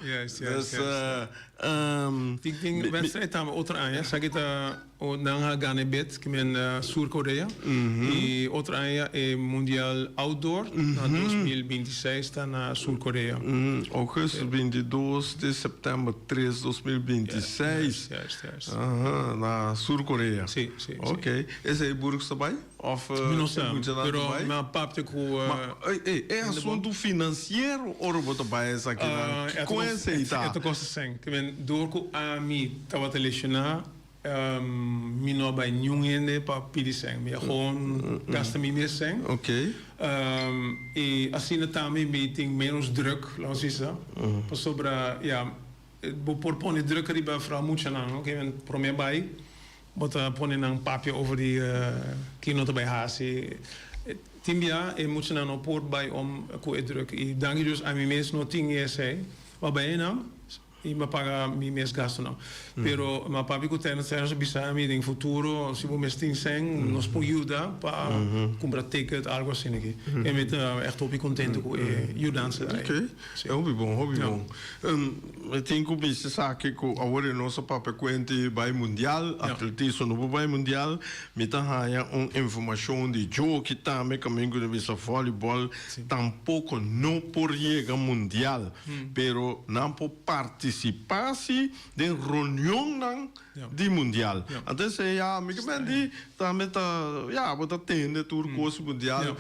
Ting wedstrijd tam outra anja, sagita o nanga gane bet, que men Sul-Coreia. E outra anja é Mundial Outdoor, na 2026 está na Sul-Coreia. Agosto 22 de setembro 3 2026. Na Sul-Coreia. Sim. Ok. Esse é Burgos também? Não sei, mas a parte com... É assunto financeiro ou robota para essa aqui? Conhece aí, tá? É coisa sem. Que men door ko a mi estava te lesionar, mi não vai nenhum rende para pedir sem, me gewoon gasta mi meer sem. Ok. E assim também me tem menos druk, laat zeggen. Pas sobre, ja, por pôr druk ali bij vrouw moet je nou, oké, men probeer bij. Bota pone nang papje over die kino bij hasi. Timbia e moet je nou poort bij om ko druk. E dank je dus aan mi mes no ting ese. Wat ben je nou? E me paga mi mes gasto não. Pero ma papi que tem certo bisa mi em futuro se vou mestin sem nos pode ajudar para comprar ticket algo assim aqui. E me echt op contente com e dança. Ok. É hobby bom. Eu tenho que pensar que agora nosso papel quente vai mundial, atletismo no vai mundial, me tá uma informação de jogo que também caminho de vista voleibol, tampouco não por chegar mundial, pero não por participar de reunião de mundial. Então se ja, me que também tá bota tende tour curso mundial,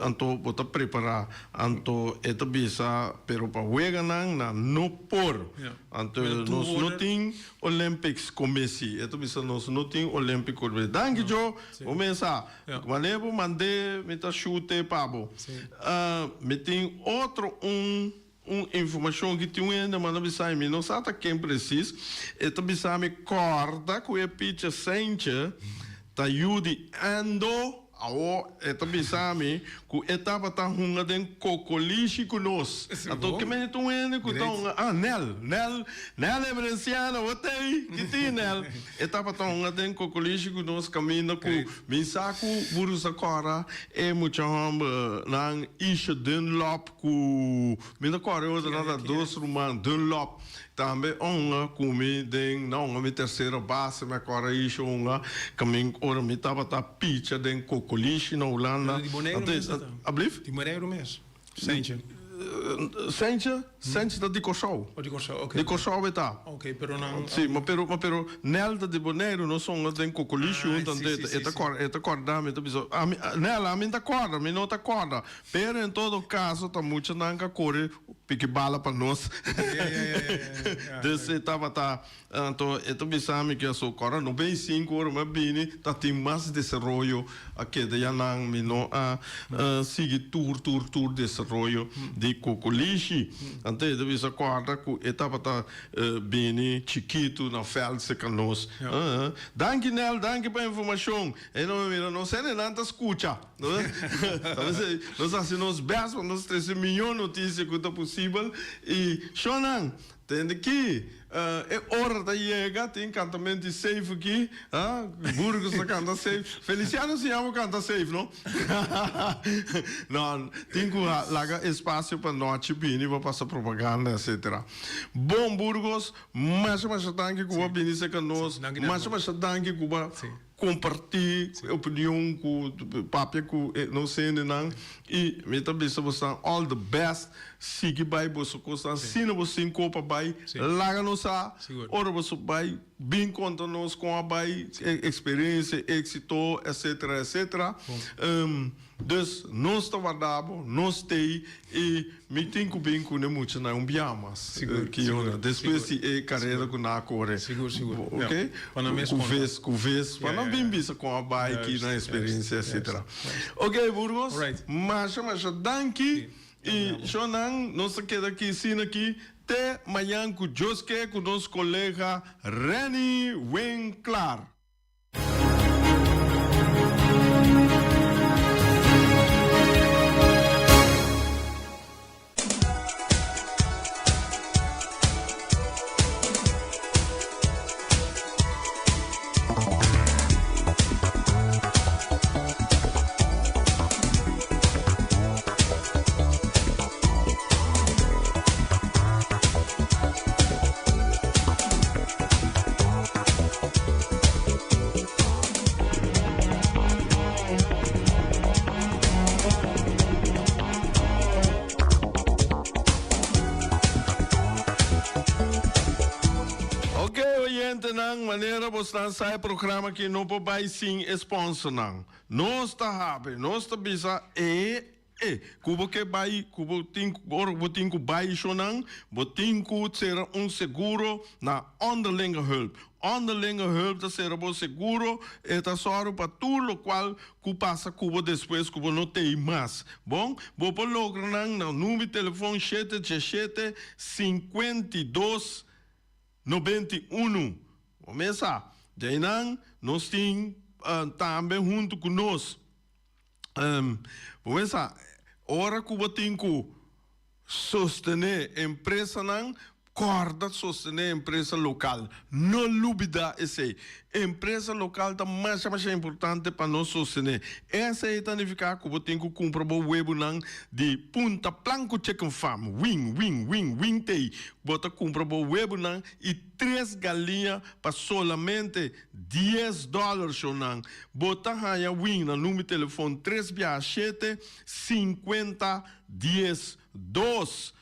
anto bota preparar, anto eta bisa pero para wega na no por. Anto nós não tem Olympics comece, eta bisa nós não tem Olympic comece. Danke jo, começa. Manevo mande meta chute pabo. Me tem outro informação que tinha ainda mas não bisa me não sabe quem precisa e também sabe corda com a pitcha sente tá yudi ando Ao, eta bisami, ku etapa ta hunga den kokolishi kunos. Ato que me tu ene ku tong Nel é valenciano, botei, que tem Nel. Etapa ta hunga den kokolishi kunos caminho ku misaku burusa kora e mucha hamba nang isha Dunlop ku mina kora outra nada dos ruman Dunlop. Também onga kumi den na onga mi terceira base me kora isha onga caminho ora mi tapa ta picha den kokolishi na Holanda. Die Bonaire Ablief? Die Bonaire mes. Sentje. Sente da di Corsol. Oh, di Corsol, ok. Di Corsol está. Ok, pero não. Sim, mas nel da de Bonaire não são tem cocoliche então eta corda me tá biso. Nela a mim tá corda, me não tá corda. Pero em todo caso tá muito nanca corre pique bala para nós. Desse tava então eta bisami que so corda no bem 5 horas mas bini tá tem mais desenvolvimento aqui de yanang me não sigue tour desenvolvimento de cocoliche. Ante de bisa corda ku etapa tá bini chiquito na veld se canos. Danke Nel, danke pela informação. E não sei nem nada escuta. Nós assim nós best nós 13 milhões notícias que tá possível e Shonan tem que é hora da chega, tem encantamento de safe aqui, Burgos da canta safe, Feliciano se chama canta safe, não? Não, tem que largar espaço para nós, bini, para passar propaganda, etc. Bom Burgos, mas danke que o bini se canos, mas danke que o compartilhar opinião com papel com não sei não e me também se você all the best siga vai você costa sina você copa vai larga nos a ora você vai bem conta nos com a vai experiência êxito etc dus nós está guardado nós tem e me tem que bem com muito na biamas que eu depois se carreira com na core seguro ok com vez para não bem bisa com a bike na experiência etc ok Burgos mas danke e Shonan nós queda aqui sim aqui até amanhã com Joske com nosso colega Reni Winkler. Maneira você sai programa que não pode sim sponsor não. Nós tá happy, nós tá bisa kubo que vai, kubo tinko vai shonan, botinko ser seguro na onderlinge hulp. Onderlinge hulp tá ser seguro, tá só para tudo o qual ku passa kubo depois kubo não tem mais. Bom, bo por logra na número de telefone 777 52 91. Começa, daí nós temos também junto conosco. Começa, hora que eu tenho que sostener a empresa, corda sostener a empresa local. Não dúvida esse. A empresa local é mais importante para nós sostener. Essa é a significa que eu tenho que comprar o web de Punta Planco Chicken Farm. Win, tem. Bota comprar o web e 3 galinhas para solamente $10. Bota a win no número de telefone 367 50 10 2.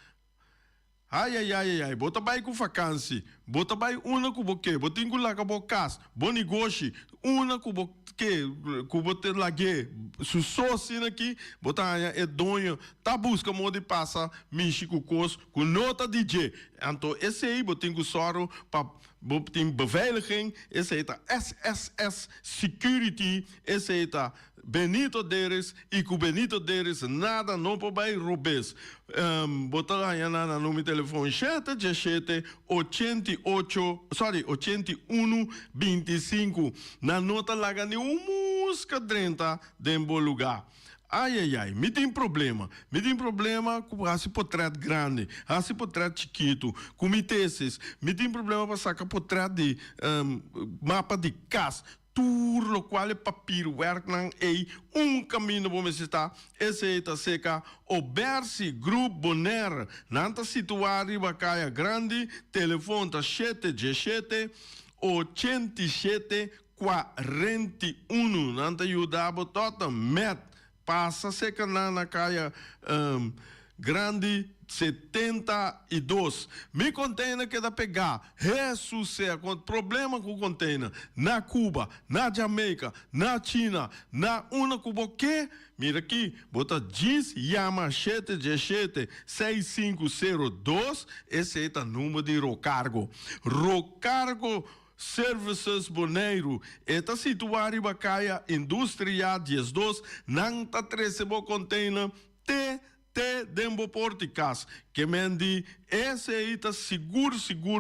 Ai, bota vai com vacância, bota vai uma com boque, bota em lá com bocas, bom negócio, uma com boque, com bote lague, su sócio aqui, bota é donho, tá busca modo de passar, michi com cos, com nota DJ, então esse aí bota em soro para botar beveiliging, esse aí tá SSS Security, esse aí tá Benito Deres e com Benito Deres nada não pode roubar. Botar aí na número de telefone 717 81 25 na nota lá ganha muito música drenta de bom lugar. Ai, me tem problema com esse portrait grande, esse portrait chiquito, comitês, me tem problema para sacar portrait de mapa de casa, tudo o qual é papiro, werk não é caminho para está, esse é seca, o Bersi Grupo Bonaire, nanta situado em Bacaia Grande, telefone tá 717 87 41, nanta ajudava toda met, passa seca na caia Grande 72. Me container que dá pegar. Jesus é com problema com o container. Na Cuba, na Jamaica, na China, na una Cuba que? Mira aqui, bota diz Yama 717 6502. Esse é o número de Rocargo. Rocargo Services Bonaire, está situado em Bacaia Indústria 12, não está recebendo container Dembo Porticas, que mendi esse aí está seguro,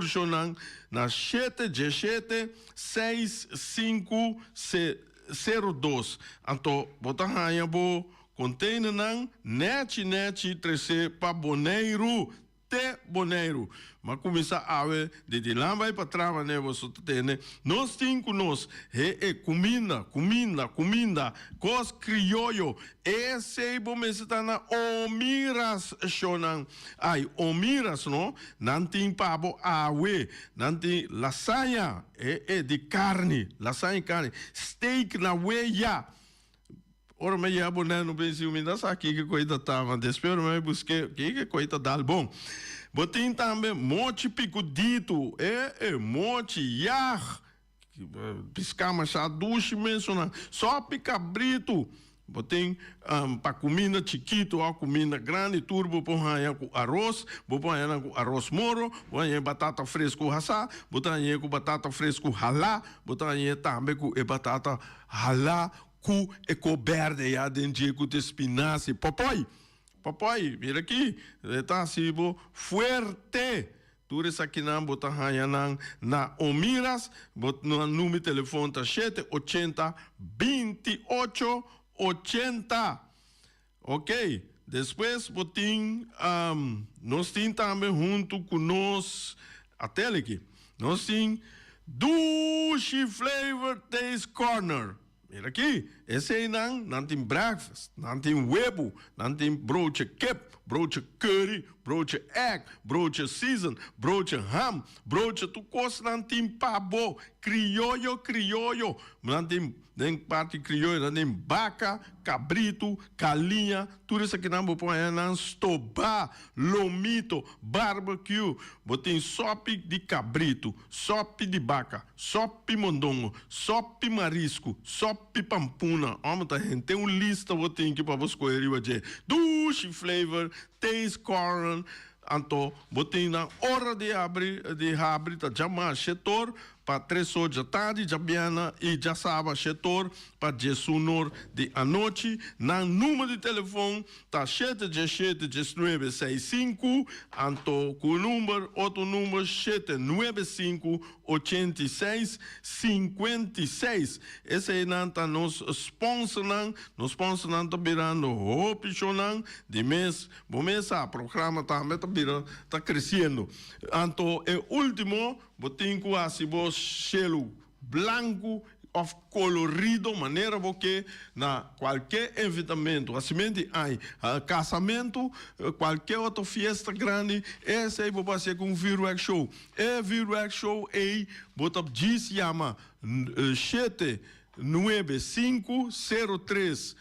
chonan, na 717 6502. Então, botar raia bo container não, net, 13 para Bonaire, Bonaire. Mas começa a ver, de lá vai para trás, né, você tem, nós temos comida, cos criollo, esse bom está na Omiras, chonan. Ai, Omiras, não? Não tem pavo, não tem lasanha, de carne, steak na weia. Ora, me ia bonar no Brasil, me dá aqui que coisa tava. Espero me busquei que coisa dá bom. Botem também mote picudito, mote yar, piscar machado, duche mencionar, só picabrito. Botem para comida chiquito ou comida grande, turbo põe com arroz, põe com arroz moro, põe batata fresco raça, põe com batata fresco halá, põe também com batata halá. Cu é coberta já dentro com espinafre, papai, vira aqui, está assim, fuerte. Tudo isso aqui não botar na Omiras, no número de telefone tá 780 28 80. Ok? Depois botim, nós temos também junto com nós, até aqui, nós temos Dushi Flavor Taste Corner. Mira aqui, esse aí não tem breakfast, não tem huevo, não tem broche kip, broche curry, broche egg, broche season, broche ham, broche tu coisa, não tem pavo, criollo, não tem parte criollo, não tem vaca, cabrito, galinha, tudo isso aqui não vou pôr na estobá, lomito, barbecue, botem sope de cabrito, sope de vaca, sope mondongo, sope marisco, sope pampuna. Tem uma lista que para você escolher hoje. Dushi Flavor, Taste Corn, então, botem na hora de abrir, tá já setor para 3 horas da tarde, já biana e já sábado setor para 10 horas da noite. Na número de telefone tá 717-1965, então com o número, outro número 795-86-56. Esse aí não tá nos sponsor não tá virando opção de mês, bom mês a programa também tá crescendo. Então, é último, botem com a selo branco of colorido, maneira porque na qualquer evitamento, assim casamento, qualquer outra festa grande, esse aí vou ser com Virwax Show. Virwax Show aí, bota diz chama 79503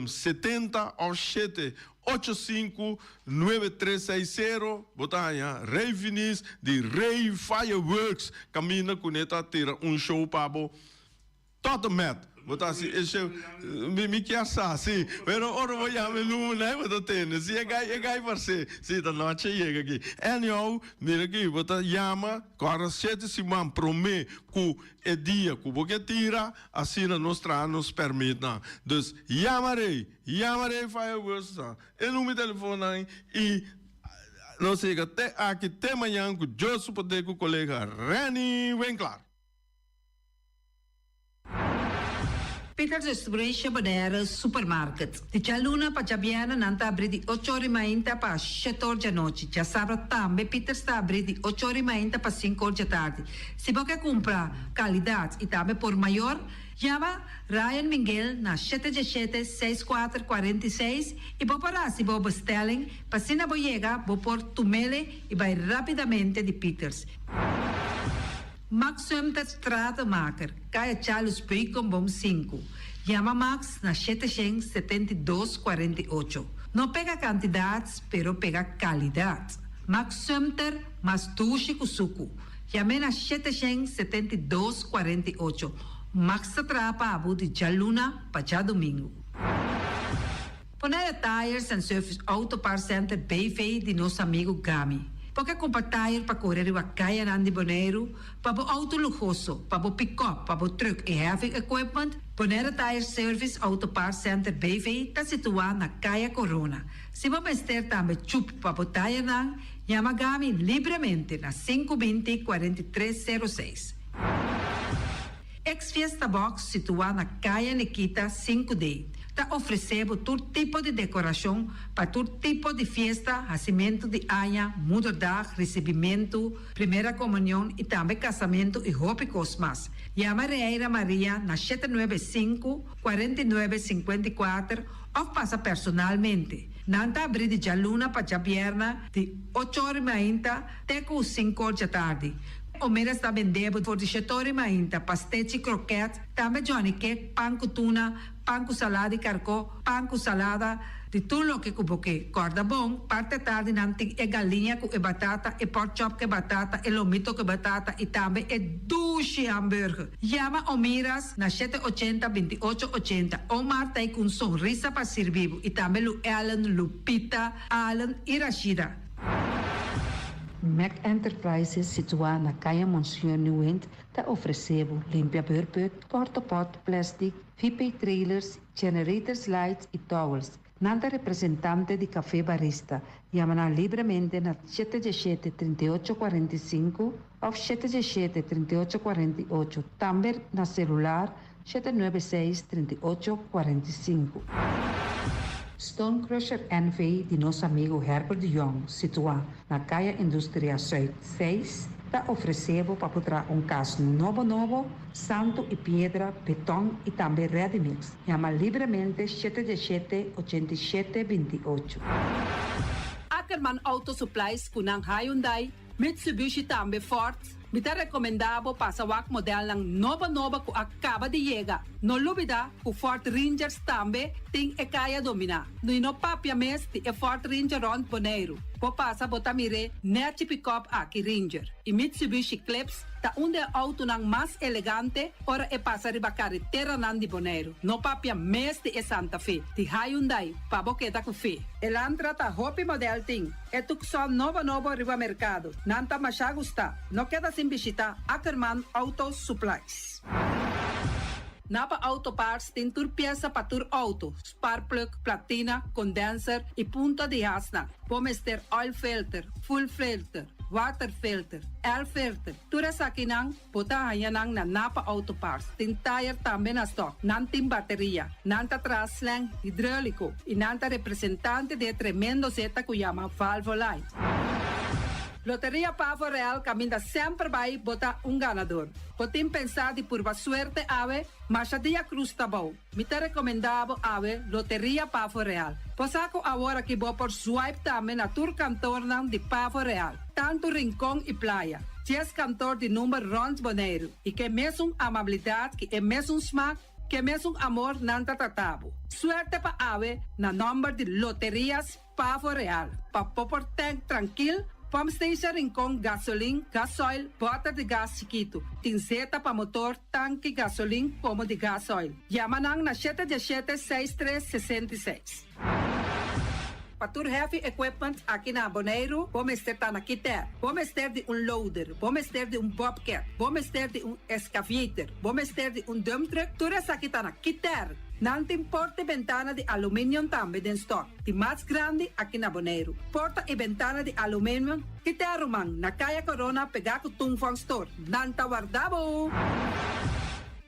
70 ou 785-9360, botar aí, Rei Vinícius de Rei Fireworks, caminha com neta, tira show para totalmente. Botar assim, me quer assim, mas ora vou chamar no né, botar tênis, se é gai você, se tá noite chega aqui. Anyhow, mira aqui, botar chama, agora 7 semanas promê que é dia que porque tira, assim nos permite. Então, chamarei Fireworks, é número de telefone e não sei até aqui até amanhã com Joseph poder com o colega Reni Winkler. Peter Distribution Bonero Supermarket. De Chaluna pa Jabiana nanta abri di 8h30 pa 7h da noite. Já sábado também Peter está abri di 8h30 pa 5h da tarde. Se você comprar qualidade e também por maior, chama Ryan Miguel na 717-6446 e vou parar se vou bestelling, para se não vou chegar, vou pôr tumele e vai rapidamente de Peters. Max Sumter Stratenmaker, Kaya Charles Bacon Bom 5. Chama Max na 772-48. Não pega quantidades, pero pega qualidade. Max Sumter, mas tushi kusuku. Chame na 772-48. Max atrapa abu de Jaluna para já domingo. Ponere Tires and Service Auto Parts Center BV de nosso amigo Gami. Porque compra tire para correr e caia nandi boneiro, para o auto luxuoso, para o pick-up, para o truck e heavy equipment, Ponere Tire Service Auto Parts Center BV está situado na Caia Corona. Se você estiver também chup para o tire nang, chama Gami livremente na 520-4306. Ex-Fiesta Box, situada na Caia Nikita 5D, está oferecendo todo tipo de decoração para todo tipo de festa, nascimento de anha, mudança, recebimento, primeira comunhão e também casamento e roupa e cosmas. Chama Reira Maria na 795-4954 ou passa personalmente. Nanta abrir de Jaluna para Jabierna de 8h30 até 5h da tarde. O mera está vendendo por 18h30 pastéis e croquetes, também Johnny Cake, pão com tuna, pão com salada e carcó, pão com salada, de tudo o que cuboque. Corda bom, parte tarde nanti é galinha com batata, e pork chop com batata, e lomito com batata, e também é duche hambúrguer. Chama o Miras na 780-2880, ou Marta com sorriso para servir, e também o Ellen, Lupita, Alan e Rashida. Mac Enterprises, situada na Caia Monsieur Nieuwend, está oferecendo limpia beurput, porta-pot, plastic, VP trailers, generators lights e towels. Nada representante de café barista. Chama livremente na 717-3845 ou 717-3848. Também na celular 796-3845. Stone Crusher NV de nosso amigo Herbert de Jong, situado na Caia Indústria Zuid 6, está oferecendo para botar caso novo, santo e pedra, beton e também ready-mix. Chama livremente 717-8728. Ackerman Auto Supplies kunang Hyundai, Mitsubishi também Ford. Mita recomendado para o modelo ng nova que acaba de chegar. No lubida, o Ford Rangers também tem e kaya domina. No papia mes ti e Ford Ranger Ron Boneiro. Po pasa botamire net pick-up aqui Ranger. E Mitsubishi Eclipse ta unde auto nang mas elegante ora e passa riba carretera nan di Boneiro. No papia mes ti e Santa Fe. Ti Hyundai pa boqueta com fe. Elantra ta hopi model ting. E tukson novo riba mercado. Nanta masya gusta. No queda sin visita Ackerman Auto Supplies. Napa Auto Parts tem tur pieza para tur auto, spark plug, platina, condenser e punta de asna. Pommes ter oil filter, full filter, water filter, air filter. Tura sa kinang, puta hayanang na Napa Auto Parts. Tin tire tambe na stock, nanting bateria, nanta traslang, hidráulico, e nanta representante de tremendo zeta kuyama Valvoline. Loteria Pavo Real caminha sempre vai botar ganador. Potem pensar de por suerte ave, mas a dia cruz tá bom. Me te recomendado ave Loteria Pavo Real. Posaco agora que vou por swipe também na tour cantor de Pavo Real. Tanto Rincón e Playa. 10 cantor de número Rons Boneiro. E que mesmo amabilidade, que é mesmo smack, que mesmo amor nanta tratabo. Suerte pa ave na número de Loterias Pavo Real. Pa popor tank tranquilo. Pump station Rincón, gasolina, gasoil, bota de gás chiquito. Tinzeta para motor, tanque, gasolina, como de gasoil. Yamanang na 717-6366. Patur heavy equipment aqui na Boneiro, vamos ter na Kiter, vamos ter de loader, vamos ter de bobcat, vamos ter de excavator, vamos ter de dump truck, tudo isso aqui na Kiter. Não tem porta e ventana de alumínio também em stock. De mais grande aqui na Boneiro. Porta e ventana de alumínio que te arrumam na Caia Corona pegar com Tungfang Store. Não tá guardado.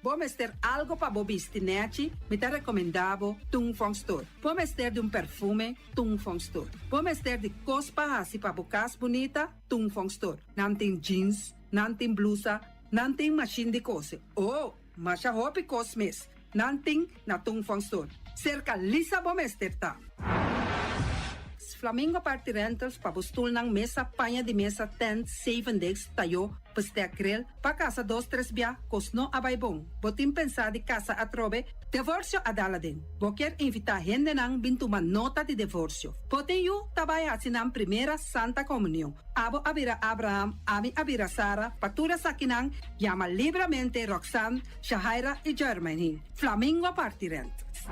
vamos ter algo para bobistinete, me te recomendavo Tung Fong Store. Vamos ter de um perfume, Tung Fong Store. Vamos ter de cospa assim para bocas bonita, Tung Fong Store. Não tem jeans, não tem blusa, não tem machine de cose. Oh, mas a roupa cosmes, não tem na Tung Fong Store. Cerca lisa vamos ter tá. Flamingo Party Rentals pabustul ng mesa, panha de mesa, tent, 7 days, tayo, paste akrel, pa casa 2-3 bia, kosno abay bong. Botim pensa di casa atrobe, divorcio adala din. Boker invita gente nang bintuman nota de divorcio. Poteyu tabaya sinang primera Santa Comunión. Abo abira Abraham, ami abira Sara, patura sakinang, llama libremente Roxanne, Shahaira y Germany. Flamingo Party Rentals.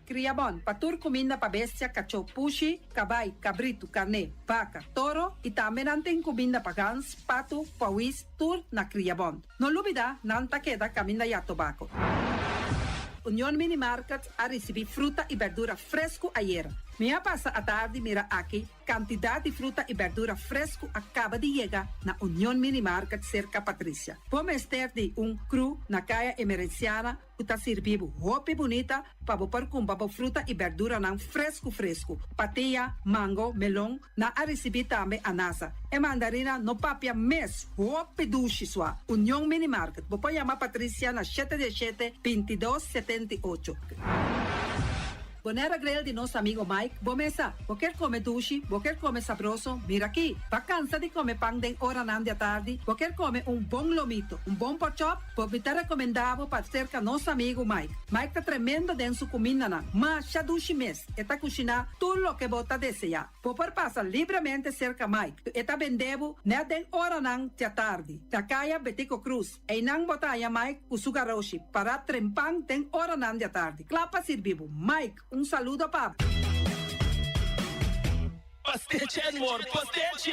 Criabon, patur comida para bestia, cachorro, pushi, cabay, cabrito, carne, vaca, toro e também tem comida para gans, pato, pauis, tur na Criabon. Não olvida, não taqueda caminda ya tobacco. União Mini Market a receber fruta e verdura fresco ayer. Minha passa a tarde mira aqui, quantidade de fruta e verdura fresco acaba de chegar na União Mini Market cerca Patrícia. Vamos ter de cru na caia emergenciana, que está servindo roupa bonita para pôr com fruta e verdura não fresco. Patia, mango, melão, na a receber também anasa. E mandarina no papia mês, roupa duche sua. União Mini Market. Vou chamar Patrícia na 717-2278. Bonera grel de nosso amigo Mike, bomesa, quer comer duche, quer comer sabroso, mira aqui, vacança de comer pão de hora não de tarde, quer comer bom lomito, bom porchop, me te recomendava para cerca nosso amigo Mike. Mike tá tremendo dentro sua comida não, mas já duche mês, está cozinhando tudo o que bota desejar. Por passa livremente cerca Mike, está vendendo né de hora não de tarde, da caia Betico Cruz, e não botaia Mike o sugaroshi, para trempang de hora não de tarde. Clapa servivo, Mike, saludo para Pastiche, amor, pastiche.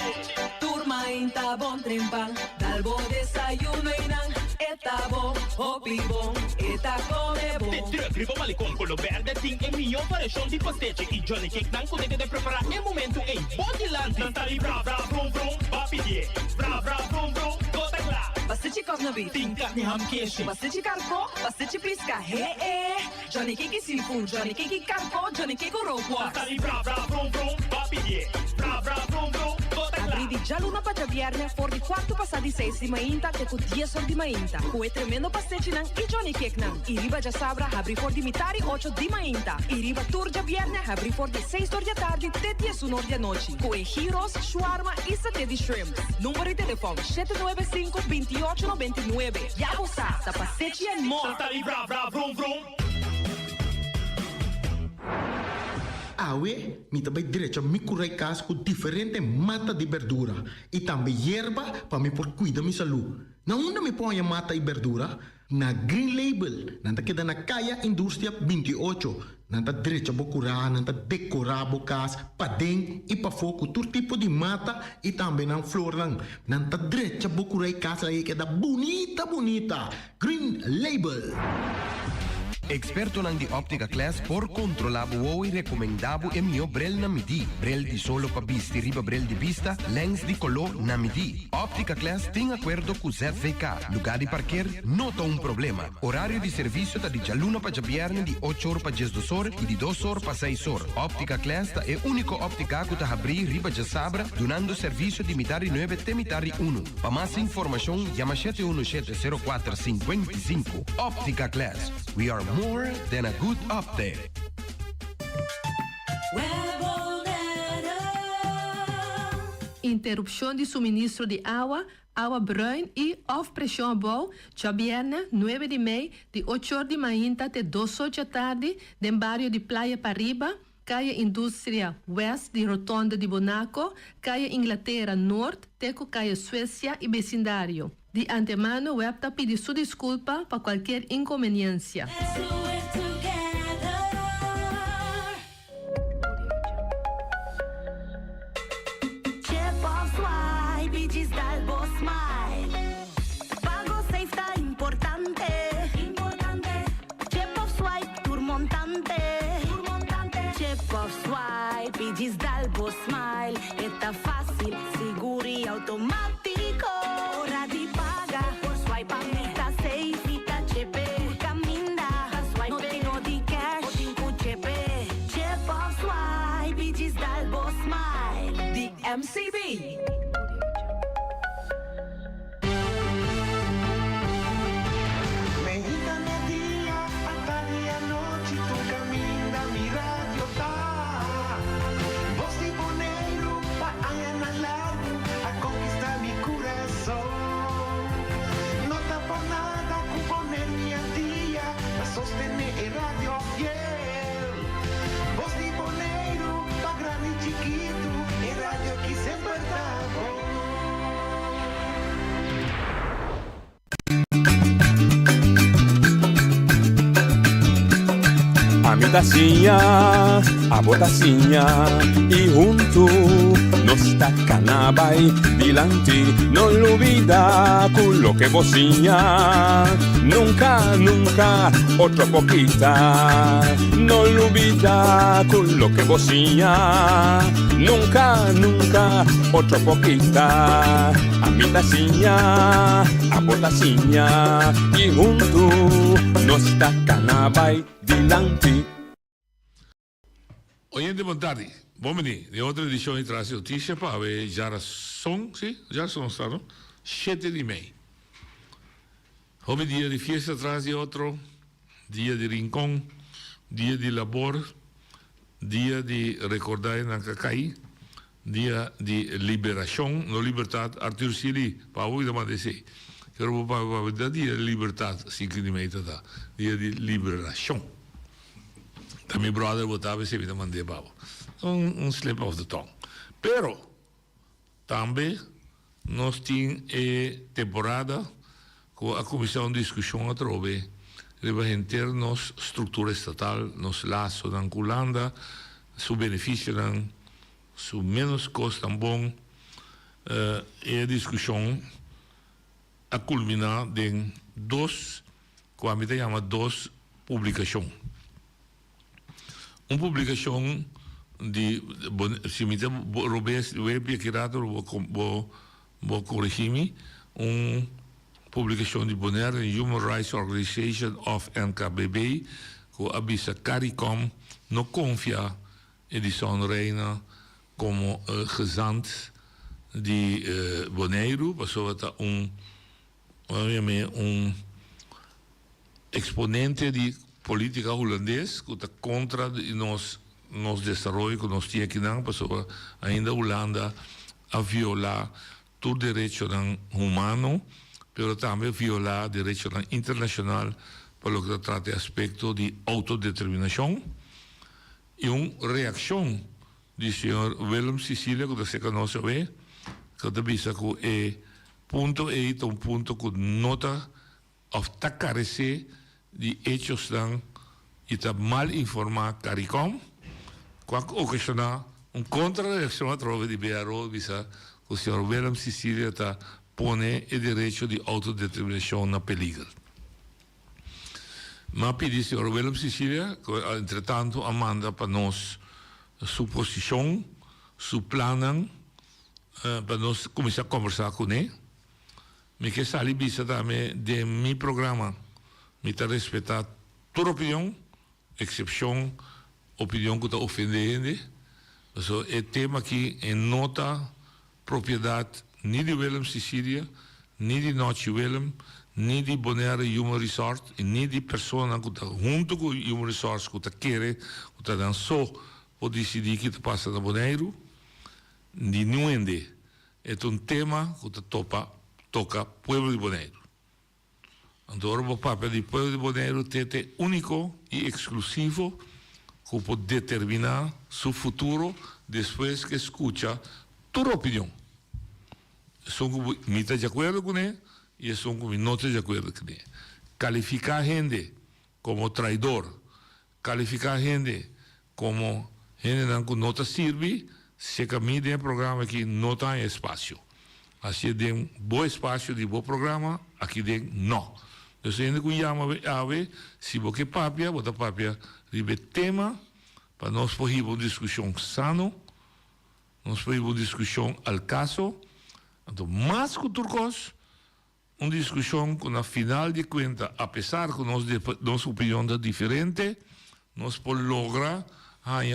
Turma inta bom trempal, dal bom desayuno e nan. Eta bom, hopi bom, eta come bom. Te trökri på malikon color verde, ting e mio paration di pastiche. I Johnny Cake nan kunde de preparar e momento e bodyland. Nantali bra bra brum brum, papi die. Bra bra brum brum, gota gla. Pastiche kovna beef, Ting katni ham keshi. pastiche carco, pastiche pisca, Johnny Cake seafood, Johnny Cake carco, Johnny Cake roquas. Nantali bra bra brum brum, papi die. Bra bra brum brum, gota gla. Abridi già luna pa già viernes, for di quarto passati 6 di mainta, che con 10 ore di mainta. Cu e tremendo pastiche nan, i Johnny Cake nan. I riba già sabra, abri for di mitari 8 di mainta. I riba tour già viernes, abri for di 6 ore di tardi, te 10 ore di noci. Cu e gyros, shawarma e satè di shrimp. Numero di telefono 795-2899. Ya lo sa, da pastiche and more. Nantali bra bra brum brum. Awe, mi também direito me curar casa com diferente mata de verdura e também erva para me por cuidar minha saúde. Na onde me põe a mata e verdura? Na Green Label, nanta queda na Caia Indústria 28. Nanta direito a curar, nanta decorar a casa, para dentro e para fogo, todo tipo de mata e também na flor lang. Nanta direito a curar casa aí que é bonita. Green Label. Experto nang di Optica Class por controlabo o recomendabo e mio brel na midi. Brel di solo pa bisti riba brel di vista, lens di color na midi. Optica Class tem acordo com ZVK. Lugar de parquear, nota um problema. Horário de serviço tá de jaluna pa jabierne di 8 horas pa 12 horas e de 2 horas pa 6 horas. Optica Class tá é único óptica que tá abrir riba de sabra, donando serviço de mitari 9 te mitari 1. Pa mais informação, llama 717-0455. Optica Class. We are more than a good update. Interrupção de suministro de água bruin e off pressão boa, já viernes 9 de maio, de 8 horas de manhã até 2 horas da tarde, no bairro de Praia Pariba, Caia Indústria West de Rotonda de Bonaco, Caia Inglaterra Norte, Teco Caia Suécia e vecindário. De antemano, web tá pedir sua desculpa para qualquer inconveniência. Digis Dalbo Smile, está fácil, seguro e automático. Hora de pagar por swipe, está safe. mi tacinha, a botacinha e junto nos tacanabay dilante, no olvida con lo que bocinha, nunca, nunca otro poquita, no olvida con lo que bocinha, nunca, nunca otro poquita, a mi tacinha, a botacinha e junto nos tacanabay dilante. Oyente, boa tarde. Bom menino, de outra edição de traz notícia para ver já são, sim, já são, está, não? 7 de maio. Houve dia de fiesta atrás de outro, dia de rincón, dia de labor, dia de recordar na Cacai, dia de liberação, no liberdade, Arthur Sili, para hoje da mandei. Quero para dia de liberdade, 5 de maio, tá? Dia de liberação. Também brother botava esse vida mandei para slip of the tongue. Pero, também, nós temos temporada com a comissão de discussão a trove, representar nossa estrutura estatal, nosso laço na Holanda, seu benefício, seu menos custo bom, e a discussão a culminar em como a gente chama, 2 publicações. Uma publicação de se me robes web kirado vou corrigir publicação de Bonaire Human Rights Organization of NKBB que avisa CARICOM não confia edição reina como gezant de Bonaire, passou a exponente de política holandesa que está contra nos desenvolvimento que nós tínhamos aqui não, passou ainda Holanda a violar todo direito humano, mas também violar direito internacional para o que trata aspecto de autodeterminação e uma reação do senhor Willem Sicilia que você conhece bem, que diz que ponto é um ponto que nota ou está carece de hechos e está mal informado CARICOM. Quando ocasionar contra-reação a trova de BRO, visa que o senhor Willem Sicilia está pone o direito de autodeterminação na peligro. Mas pedi ao senhor Willem Sicilia, que entretanto manda para nós sua posição, seu plano, para nós começar a conversar com ele. Me que sali visa também de meu programa, me está respeitar toda opinião, exceção opinião que está ofendendo. Então, é tema aqui em nota propriedade nem de Willem Sicilia, nem de Noche Willem, nem de Bonaire Human Resort, e nem de pessoa que está junto com o Human Resource, que está querendo, que está dando só para decidir que está passando na Bonaire, de ninguém. É um tema que está toca Pueblo de Bonaire. Então, o papel do Pueblo de Bonaire é único e exclusivo que pode determinar seu futuro depois que escuta toda a opinião. São como me está de acordo com ele e são como não está de acordo com ele. Calificar a gente como traidor, calificar a gente como gente que não serve, se caminha de um programa que não tem espaço. Assim, tem um bom espaço de bom programa, aqui tem não. Então, se a gente chama a ver, se você papia, bota papia, ribe tema, para nós fazer uma discussão sano, nós fazer uma discussão ao caso, então, mais que turcos, uma discussão que, na final de contas, apesar que nossa opinião é diferente, nós podemos lograr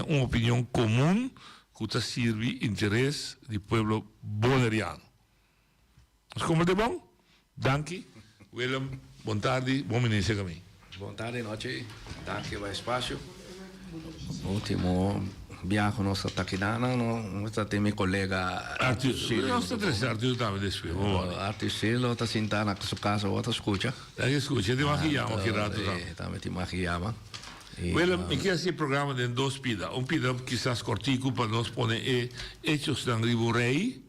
uma opinião comum que sirve interesse do povo bonaireano. Como é bom? Danke. Willem, boa tarde, bom início a mim. Boa tarde, noite. Danke pelo espaço. Último viaje nosso taquinana, nós tem meu colega Arthur Silo. Nós temos Arthur estava desse Arthur Silo está sentado na sua casa, outra escuta. Escuta, te maquiamos aqui rato. Também te maquiamos. Willem, eu quero esse programa de 2 pidas. Pida quizás cortico para nós poner hechos de Riborei,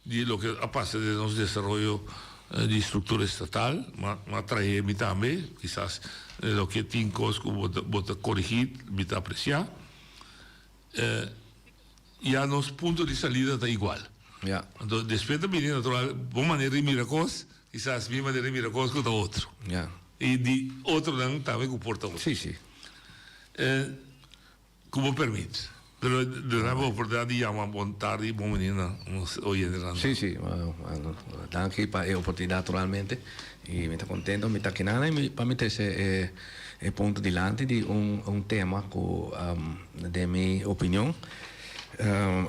de lo que passa de nosso desenvolvimento de estrutura estatal, mas trae mi también, quizás lo que tiene cosas que vos corregir, me apreciar. Ya nos puntos de salida está igual. Ja. Entonces, después también, natural, buena manera de mirar cosas, quizás mi manera de mirar cosas con otro. Ja. Y de otro también comporta otro. Sí, sí. Como permite. Pero de la oportunidad de llamar bon tarde, bom menina, hoy en día. Sí, sí. Danke para la oportunidad naturalmente. Y me está contento, me está quedando y para meterse el punto delante de un tema que, de mi opinión,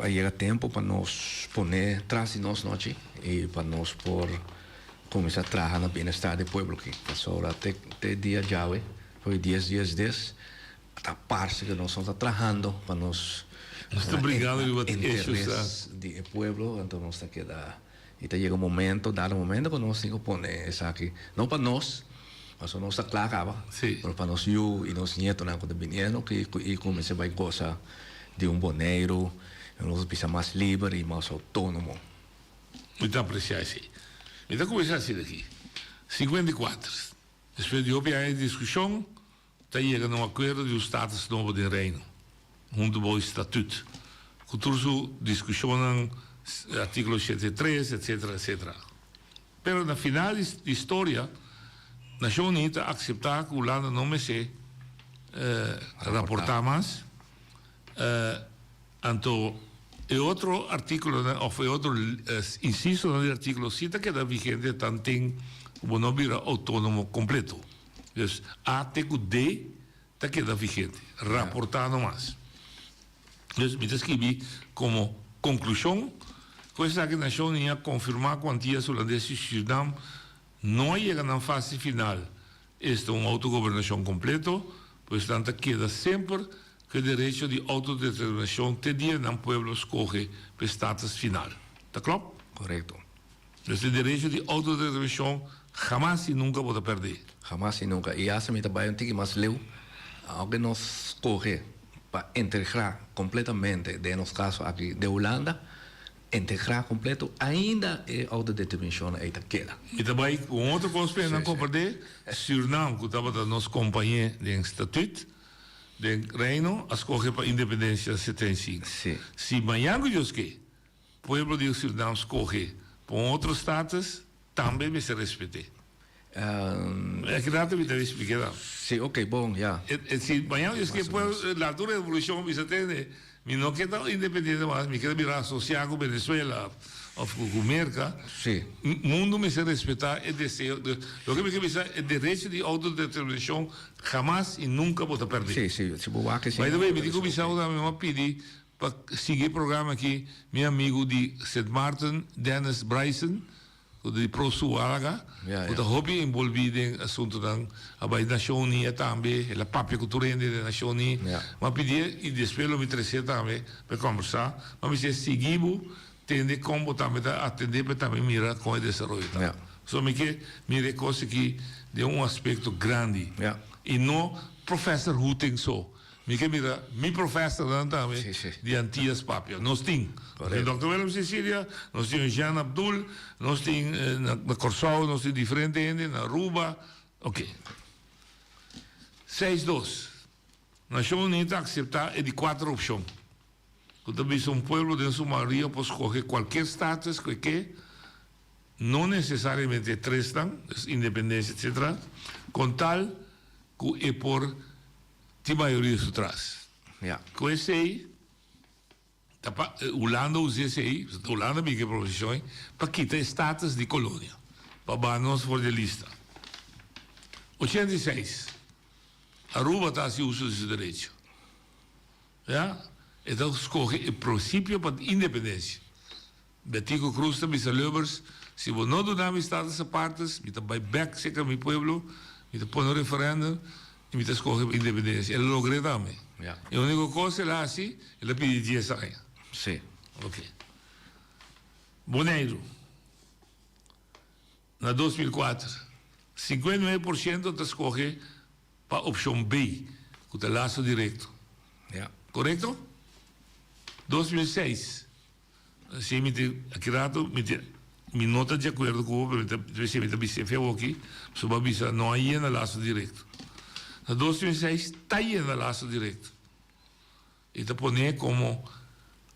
llega tiempo para nos poner tras de nos noche y para nos por comenzar a trabajar en el bienestar del pueblo. Que pasó ahora te día ya, fue 10 días desde. A parte que nós estamos trabajando para nos obrigado interés del pueblo, entonces nos queda y te llega un momento, dado un momento que nos tengo que poner eso aquí, no para nos, mas no está claro, pero para nos yo y nos nietos cuando vinieron que y comencé a gozar de un boneiro, nos pisa más libre y más autónomo. Muito apreciado, sim. Então, começar assim daqui. 54. Depois de houve a discussão, está chegando a um acordo de status novo do reino, junto ao estatuto. Cultura discussão artigo 73, etc, etc. Pero na final da história, a Nação Unida aceitar que o Holanda não me se reportar mais. Então, e outro artigo, ou outro inciso no artigo cita que é vigente tanto tem o nome autônomo completo. Dus A tegen D, dat queda vigente. Rapportar no mais. Dus me escrevi como conclusão, coisa que a Nação Unida confirmar quantias holandeses e Suriname não chega na fase final. Este é uma autogovernação completo, pois tanto queda sempre que o direito de autodeterminação te dia no pueblo escolhe para o status final. Está claro? Correto. Dus o direito de autodeterminação jamás e nunca pode perder. Jamás y nunca. Y hace mi trabajo un tique más leu, aunque nos coge para integrar completamente, de los casos aquí de Holanda, integrar completo, ainda é autodeterminação aí queda. E também, um outro coisa para não compreender, Suriname, que estava da nossa companhia de estatuto, de reino, escolhe para a independência 75. Sim. Se amanhã que o povo de Suriname escolhe para outro status, também vai ser respeitado. É que nada me deve explicar. Sim, ok, bom, já. Se amanhã que a altura da revolução me atende, me não queda independente mais, me queda virar associado com Venezuela ou com América. Sim. O mundo me se respeitar é desejo. O que me quer dizer é direito de autodeterminação jamais e nunca pode perder. Sim, sim. Se boa que sim. Mas também me digo que me pedir para seguir o programa aqui, meu amigo de St. Martin, Dennis Bryson, de ProSualaga, que hobby envolvido em assunto da Nação Unida também, a própria cultura da Nação Unida. Mas pedir e depois me trazer também para conversar, mas me seguimos tende como também atender para também mirar com o desenvolvimento. Só me que mire coisa que de um aspecto grande e não professor Huteng só. Me que mira, mi professor também de Antillas Papia. Nós temos o Dr. Willem Cecília, nós temos Jean Abdul, nós temos na Corsau, nós temos diferente gente, na Aruba. Ok. 6-2. Nação Unida aceitar é de 4 opções. Também um povo de sua maioria pode escolher qualquer status que quer, não necessariamente 3 independência, etc., com tal que é por de maioria de trás. Com esse aí, Holanda usa esse aí, Holanda tem profissões, para quitar status de colônia, para nós for de lista. 86. Aruba está se usa esse direito. Então, escolhe o princípio para a independência. Betico Cruz também, Leubers, se você não dá status a partes, você vai back seca meu povo, você põe no referendo, e me escolhe a independência. Ele logrou também. E a única coisa é assim, ele pediu 10 anos. Sim. Ok. Boneiro. Na 2004, 59% te escolhe para a opção B, que é o laço direto. Correto? 2006. Assim, aqui rato, mi nota de acuerdo com o presidente BCF aqui, sobre a visa não aí na laço direto. Na 2006 está aí na laço direto. E está pondo como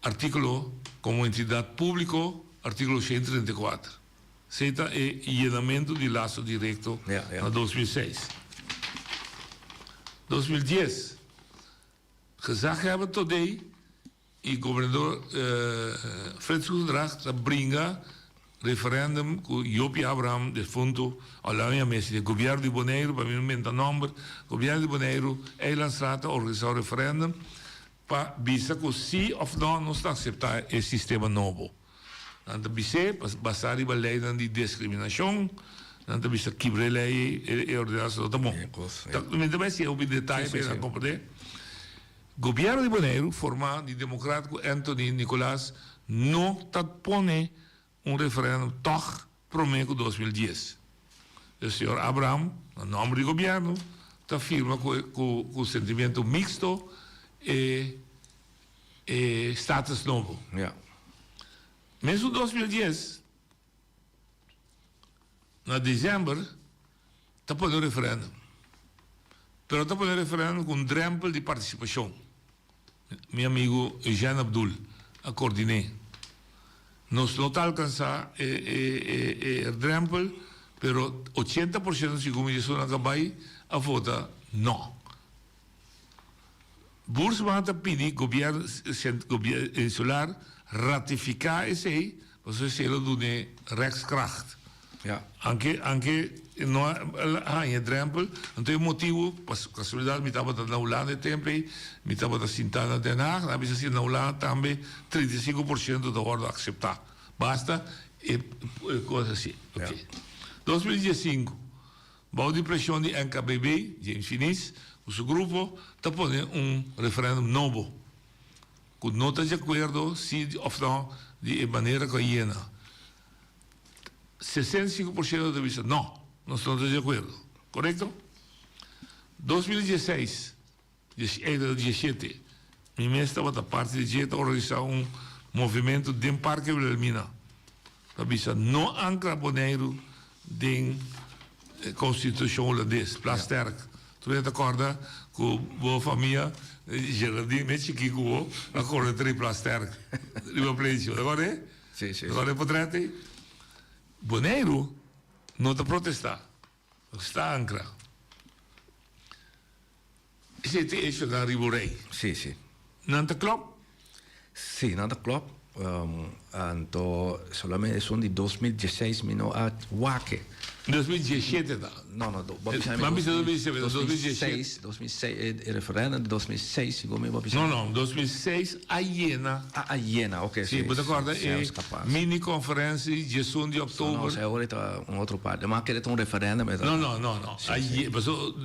artículo, como entidade pública, artículo 134. Seita é llenamento de laço direto na 2006. 2010, gezag hebben today, e governador Fred Soedracht bringa referendum com Jopi Abraham de fundo ao minha mesa de governo de Bonaire, para mim não nome, governo de Bonaire, Eilandstraat organizar o referendum para visa que sim ou não está aceitar esse sistema novo. Nanta bisa basar di balai de discriminação, nanta bisa kibre lei e ordenação tá bom. Tak minta mais se ouvir detalhe para compreender. Governo de Bonaire, formado de democrático Anthony Nicolás, não tá pone referendum toch prometo 2010. O senhor Abraham, no nome do governo, tá firma com sentimento mixto e status novo. Mesmo 2010, na dezembro, está por referendo. Mas está por referendo com drempel de participação. Meu amigo Jean Abdul, a coordenar. Nós não está alcançar o drempel, mas 80% de comunicação acabou a votar não. Bursman está pedindo governo insular ratificar esse, você se lo do rechtskracht. Anche não há drempel, não tem motivo, para casualidade, me estava na Holanda tempo, me estava na Sintana Den Haag, na bisa na Holanda também 35% da ordem aceitar. Basta e coisa assim. Okay. 2015, bom de pressão de NKBB, James Finis, o seu grupo está pondo referendum novo. Com nota de acordo, se ou não, de maneira coerente. 65% da vista, não estamos de acordo. Correto? 2016, 17, minha mãe estava da parte de jeito organizar movimento de Parque Wilhelmina. Da vista, não ancra Bonaire de Constituição holandesa, Plasterk. Tu vê, acorda com boa família, Geraldine, met chiquinho, agora três Plasterk. Riba Pleitio, agora é? Sim. Agora é potrete. Bonaire não está protestar. Está ancra. Esse é isso da Riborei. Sim. Não te klopt? Sim, não te klopt. Então, solamente são de 2016, não há Wake. 2017 da? Não, Vamos 2016, referendo de 2006, Não, 2006 a Iena. A Iena, ok. Sim, você acorda? Mini conferência de 1 de outubro. Não, agora está outra parte. Mas quer um referendo? Não.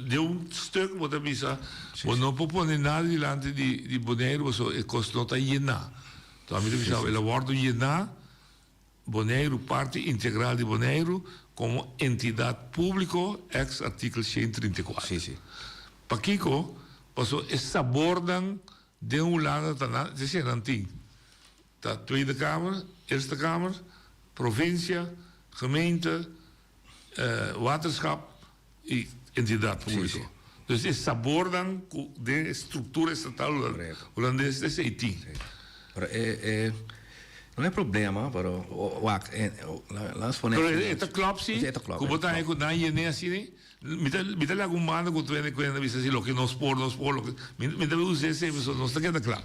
Deu stuk wat er bisa. Want não propõe nada diante de Bonaire, você costou a Iena. Então a mim bisa, ele aborda Iena, Bonaire, parte integral de Bonaire, como entidade pública, ex artigo 134. Sim. Paquico, passou essa abordan de lado, de ser antigo. Da Tweede Kamer, Eerste Kamer, província, gemeente, waterschap e entidade pública. Dus essa abordan de estrutura estatal holandesa de Haiti. Não é problema, mas é klopt, sim. Como está aí com a INE assim, me dá algum mano que tu vê que ainda visa assim, lo que nos por, me dá usar esse, não está queda claro.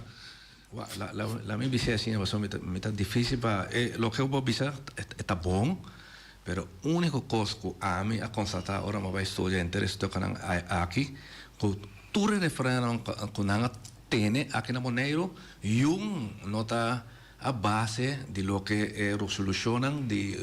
La minha visão assim, me está difícil para, lo que eu vou visar está bom, pero único coisa que a mim a constatar agora mas vai estudar interesse que aqui, que tu referendo que não tem aqui na Bonaire, nota a base de lo que resolucionan de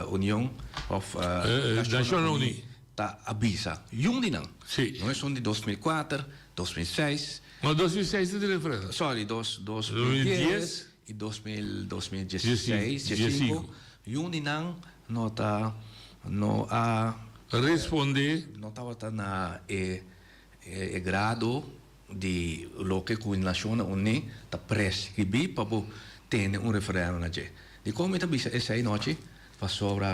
União of National Union ta avisa. Dinang. Sí. No es un de 2004, 2006. No, 2006 de referendo. Sorry, 2010 y 2016, 15. Dinang no ha responde. No estaba tan grado de lo que a Nação Unida está prescrever para ter referendo na Di como ita bisa essa noite para sobre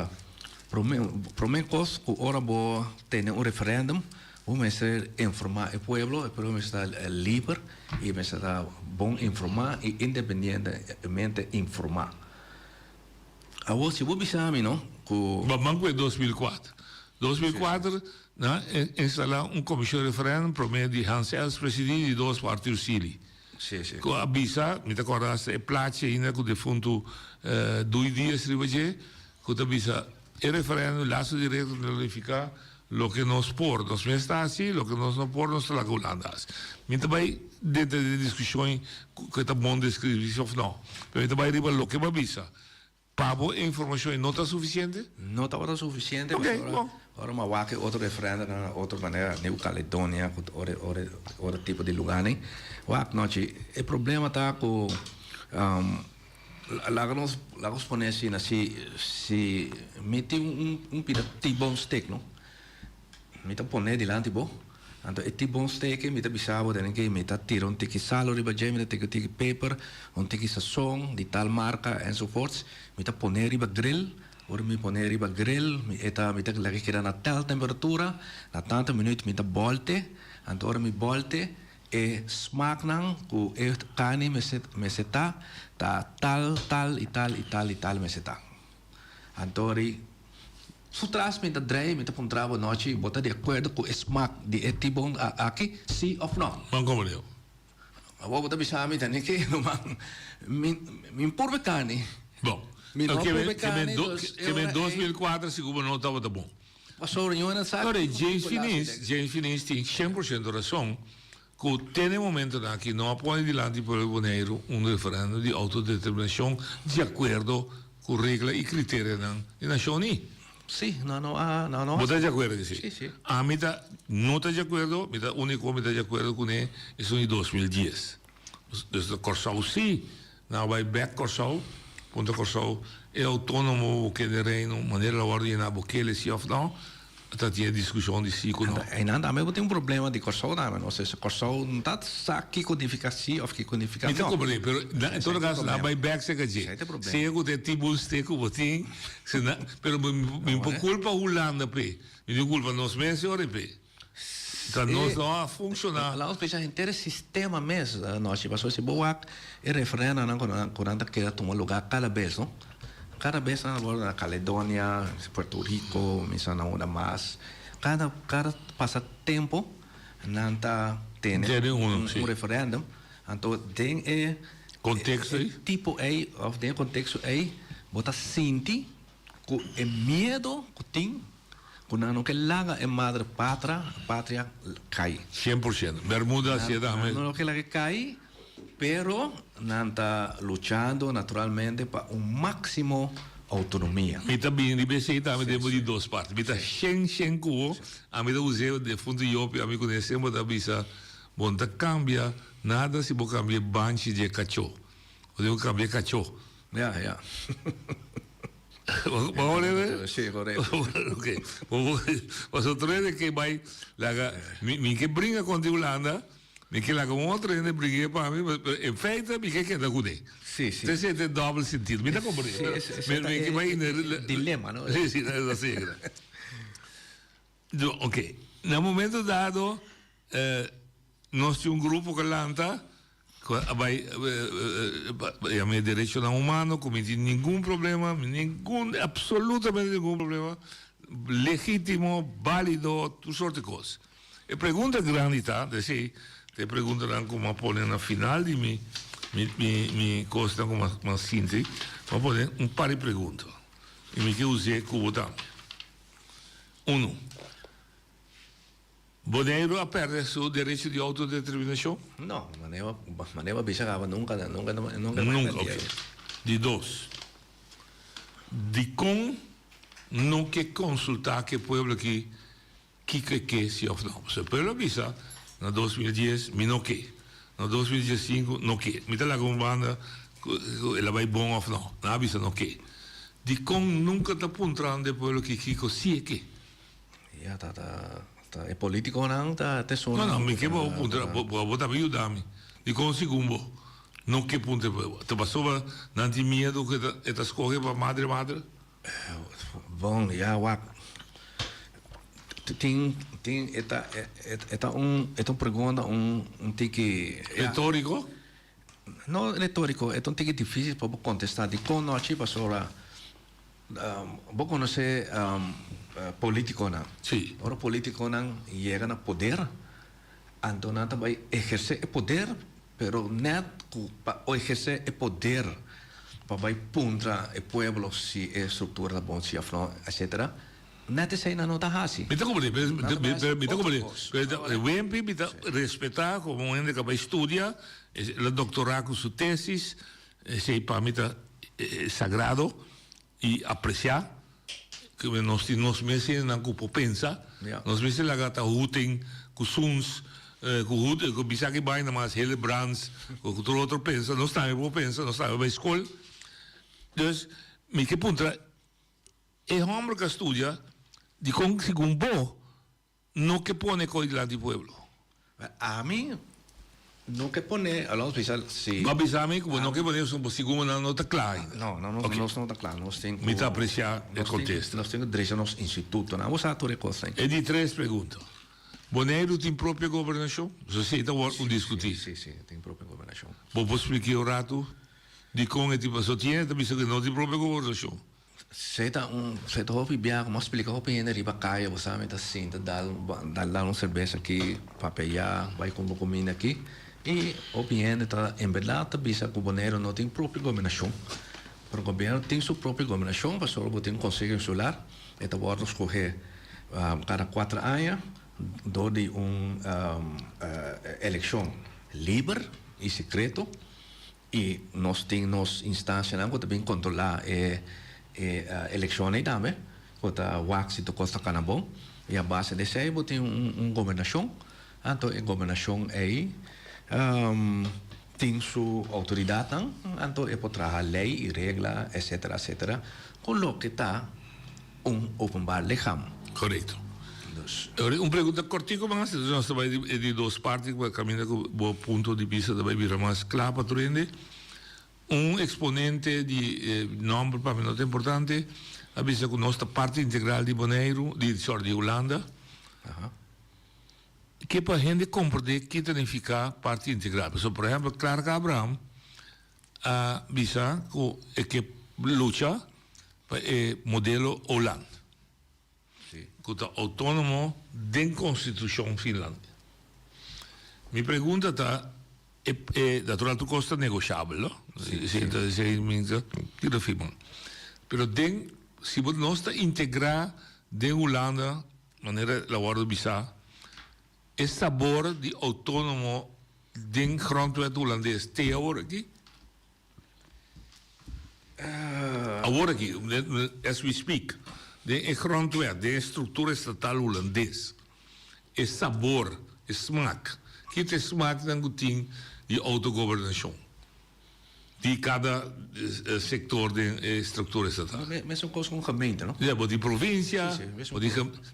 promecos que ora bo ter um referendum, vamos ser informar o pueblo, pero vamos estar livre e vamos estar bom informar e independentemente informar. Agora se você sabe, não? Mas banco é 2004. 2004, né, instalar comissão de referendum para meio de Hans Els presidente e 2 partidos Chile. Sim, sim. Com a bisa, me acordaste, é place ainda com o defunto 2 dias de hoje, com a bisa, o referendo, laço direto de verificar o que nos por, nos está assim, o que nos não por, nos está lá com Holandas. Me também, dentro da discussão, que está bom descrever ou não. Mas também arriba o que é bisa. Pabo, a informação não está suficiente? Não está suficiente, okay, mas agora uma vaca, outro referendo, de outra maneira, Nova Caledônia, outro tipo de lugar, né? O problema está com lá nos põe assim, se mete bom steak, não? Mete põe delante bom, então esse bom steak mete bisabo, tem que mete tira tique sal, riba jam, mete tique pepper, tique sazon de tal marca, enzovoorts, mete põe riba grill. Ora mi põe riba grill, mete lagi kira na tal temperatura, na tanto minuto mete bolte, então ora mi bolte e smaak nang ku e carne meseta ta tal meseta. Antori sutras me drai me pontrava noite bota de acordo com smaak de etibon aqui sim ou não. Mas como eu? Agora bota bisami tani que não min porve carne. Bom, que em 2004 segundo não estava tão bom. Mas sobre eu não sabe. Agora James Finis tem 100% razão. Que tem momento que não apoia delante por o Boneiro referendo de autodeterminação de acordo com regras e critérios da nação. Sim, não. Você está de acordo? Sim. A mim não está de acordo, a única que está de acordo com ele é em 2010. Desde Corsau, sim, não vai back Corsau, ponto Corsau é autônomo que de reino, maneira de ordenar Bukele, sim ou não. Até tinha discussão de si com nós. E nada, mas tem problema de Corsau, não sei se Corsau não está aqui codificação ou que codificação. Então, compreendo, mas em todo caso, lá vai back se quer se eu ter tipo steak botim, se não, pero me culpa Holanda pe, me culpa nós mesmos ore pe. Então nós não funciona. Lá os peixes inteiro sistema mesmo, nós se passou se boa, e referendo não quando que tomar lugar cada vez, não? Cada vez na Caledônia, Puerto Rico, misa na uma mais. Cada passa tempo, não está tendo referendum. Então tem contexto aí, tipo aí, ou tem contexto aí, bota senti com o medo que tem, quando não que laga é madre pátria cai. 100%. Bermuda se dá mesmo. Não que laga cai. Pero não está lutando naturalmente para máximo autonomia. E também de BC também temos de 2 partes. Mita 100 cubo, a mim usei de fundo Iope, a mim conhecemos da bisa, bom tá cambia nada se vou cambiar banchi de cachorro. Ou devo cambiar cachorro. Yeah. Vamos ver? Sim, correto. Ok. Mas o treino que vai, me que brinca com a Holanda. Me que lá com outro ainda briguei para mim, mas em feita me que ainda cuidei. Sim. Esse é de duplo sentido. Me dá compreender. Me que vai dilema, não? Sim, é assim. Ok. No momento dado, nós tínhamos grupo que lanta, vai a minha direito não humano, como tem nenhum problema, absolutamente nenhum problema, legítimo, válido, tudo sorte de coisas. E pergunta grande está, te perguntarão como põe na final de mi costa como uma síntese, vou pôr par de perguntas. E me que usei como também. 1. Boneiro perde seu direito de autodeterminação? Não, maneira bichava nunca. Ok. De 2. De com não que consultar que o povo aqui que se ou não. Se o povo avisa, na 2010, me não que. Na 2015, não que. Me lá com banda, ela vai bom ou não. Na avisa não que. De com nunca está apontando o povo que se que. Já é político não, tá só. Não, me que vou botar me ajudar-me. De com segundo. No que punto te passou não tinha medo que esta escolha para madre? Bom, ja, wak. Tem esta pergunta tique retórico? Não retórico, é tique difícil para contestar. De como nós passou lá, vou conhecer político não. Sim. Ora político não chega no poder, então não vai exercer o poder, pero net para exercer o poder para vai contra o povo se a estrutura da bom se afro, etc. Net sei não tá assim. Me tá como me Wempi me tá respeitar como gente que vai estudar, o doutorado com sua tesis, sei para mim tá sagrado e apreciar que nós meses não cupo pensa, nós meses lá gata huten kusuns que bisa que vai na mais hele brands, que outro pensa, nós também pensa, nós também vai escola. Dus me que punta é homem que estuda de como se gumbo no que pone coisa do pueblo. A mim no que pone, alonso bisa si. Va bisami que no que pone um segundo não está claro. Não está claro, nós tem. Me tá apreciar o contexto. Nós temos direito nos instituto, não vamos a tudo coisa. É de três perguntas. Bonaire tem própria governação? Você está a discutir? Sim, tem própria governação. Vou explicar o rato de como é tipo sotiene, também que não tem própria governação. Se tá houve bem, como explicar o pena riba caia, você sabe, tá sim, dar uma cerveja aqui, papel, vai com comida aqui. E o pena tá em verdade, tá bisa que o Bonaire não tem própria governação. O governo tem sua própria governação, mas só tem um conselho insular, e tá bom escolher cada 4 anos. De eleição livre e secreto e nós temos instância que também controlar eleições também que a wax do Costa Canabon e a base desse aí tem governação então a governação aí tem sua autoridade então é para trabalhar lei e regra etc com o que está open legal. Correto. Uma pergunta cortico, mas nós estamos de duas partes, que caminha com o ponto de vista da vir mais claro para tudo. Exponente de nome para mim muito importante, a vista que nossa parte integral de Bonaire, de Holanda, que para a gente compreender que significa parte integral. Por exemplo, Clark Abraham, a vista que luta para o modelo Holanda. Que está autônomo da Constituição Finlândia. Minha pergunta está, natural tu costa negociável, não? Que afirma. Pero se nós está integrar de Holanda, maneira la guarda bisa, é sabor de autônomo da grondwet holandês. Tem agora aqui? Agora aqui, as we speak. De grondwet, de estrutura estatal holandês. É sabor, é smaak. Que é smaak dan tem de autogovernação. De cada sector de estrutura estatal. Mesmo coisa com gemeente, não? Ja, de província.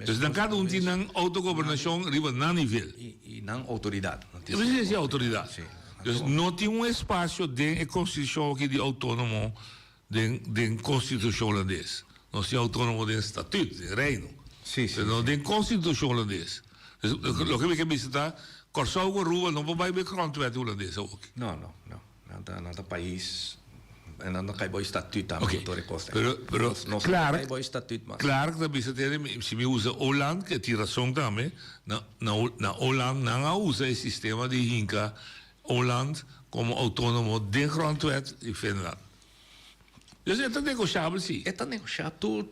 Dus dan cada tem autogovernação riba na nível. E não autoridade. Precisa autoridade. Dus não tem espaço de constituição que de autônomo de constituição holandês. Não se autônomo de estatuto, de reino. Não de constituição holandesa. O que me quer visitar, Corsau com rua, não vai ver grondwet holandesa. Não. Não é país, não cai bom estatuto também. Claro que também se me usa Holanda, que tem razão também, na Holanda não usa o sistema de hinca Holanda como autônomo de grondwet e Finlândia. Dus é negociável, sim. É negociável. Tu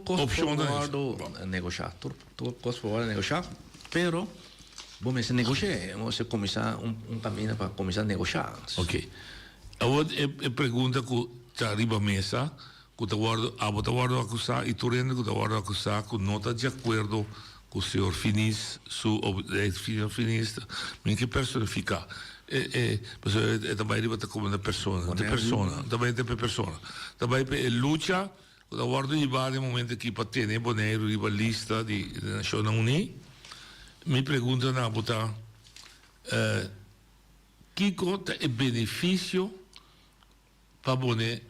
costa negociar. Tu costa negociar. Pero, vamos negociar. Vamos começar caminho para começar a negociar. Ok. Agora, pergunta que está arriba da mesa, que está guardado a acusar, e tu rende que está guardado a acusar, que não está de acordo com o senhor Finis, finista, mas que personificar. Também arriba como uma persona, também tem persona. Também luta, da guarda de vários momentos aqui para ter Bonaire riba lista de Nações Unidas. Me pergunta na botar Kiko é benefício para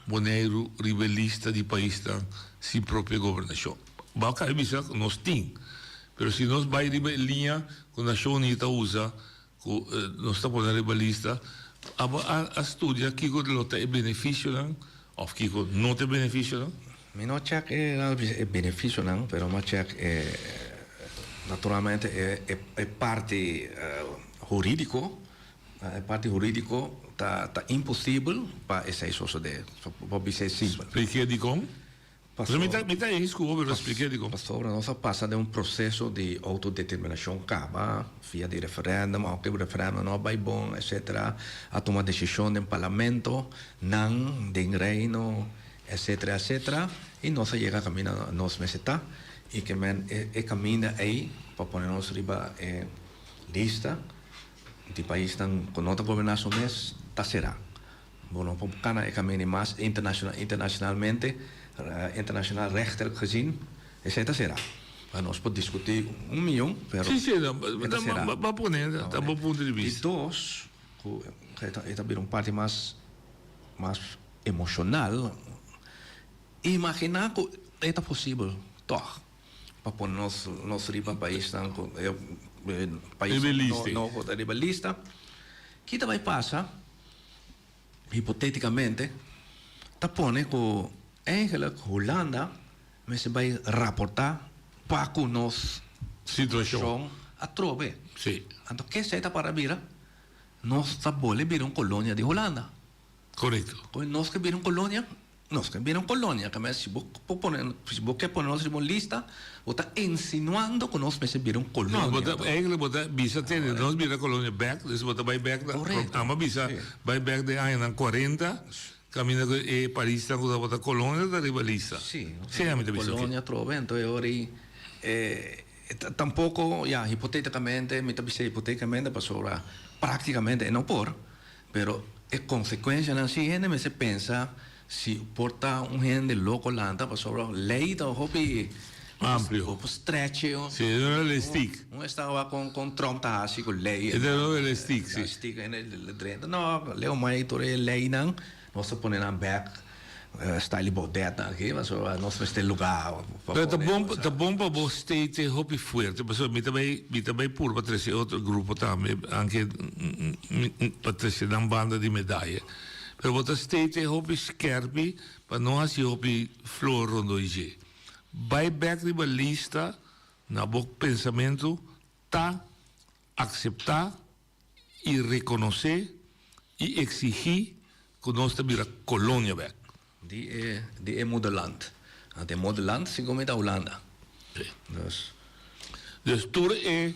boneiro rebelista de país da si própria governação. Vai cair bisa nós tem, mas se nós vai linha com a nação unida usa, nós está boneiro rebelista, a estudia Kiko de lota é benefício não, ou Kiko não tem benefício não? Mi no check é benefício não, pero ma check naturalmente é parte jurídico. A parte jurídico está impossível para essa sociedade. Pode ser simples. Explique de como? Me dá isso, eu expliquei de como. Pastor, nós passa de um processo de autodeterminação caba, via de referendo, aunque o referendo não vai bom, etc. A tomar decisão no parlamento, não, de reino, etc, etc. E nós chega a caminhar nós meseta e que caminha aí para pôr nós riba lista de país com outra governação mês tá será. Bueno, para é caminho mais internacionalmente, internacional rechter gezien, etc será. Nós podemos discutir milhão, pero sim, vai poner, tá bom ponto de vista. E dois, é também parte mais emocional. Imaginar que é possível, toch, para pôr nosso riba país país novo rebelista, que também passa, hipoteticamente, tapone que eigenlijk Holanda, mas vai rapportar para que nós situação a trove. Sim. Então, que se está para vir? Nós estamos vir uma colônia de Holanda. Correto. Nós que vir uma colônia. Nós que viram colônia, que se você quer pôr nós em lista, você está insinuando que nós viram colônia. Não, eigenlijk você bisa ter, nós vira colônia back, dus você vai back da, ama bisa vai back de ano 40, caminha e Paris está com a colônia da rivalista. Sim, colônia trova, então ori tampouco, já hipoteticamente, me tabi hipoteticamente, pastora, praticamente não por, pero é consequência na ciência, mas se pensa se porta gente louco lá, para sobre lei da hobby amplo, stretch, sim, não é stick. Não estava com Trump tá assim com lei. Não é stick, sim. Stick ele drenta, não, leu mais tore lei não, nós se põe na back, style bodeta aqui, mas nós vamos ter lugar. Tá bom para você ter hobby forte, mas me também por para trazer outro grupo também, anche para trazer uma banda de medalha. Pero wat steeds hopi scherpi, para nós hopi flor rondo ije. Vai back de lista, na bok pensamento, tá aceitar e reconhecer e exigir que nós também colônia back. Die é moederland. De moederland se come da Holanda. Dus tudo é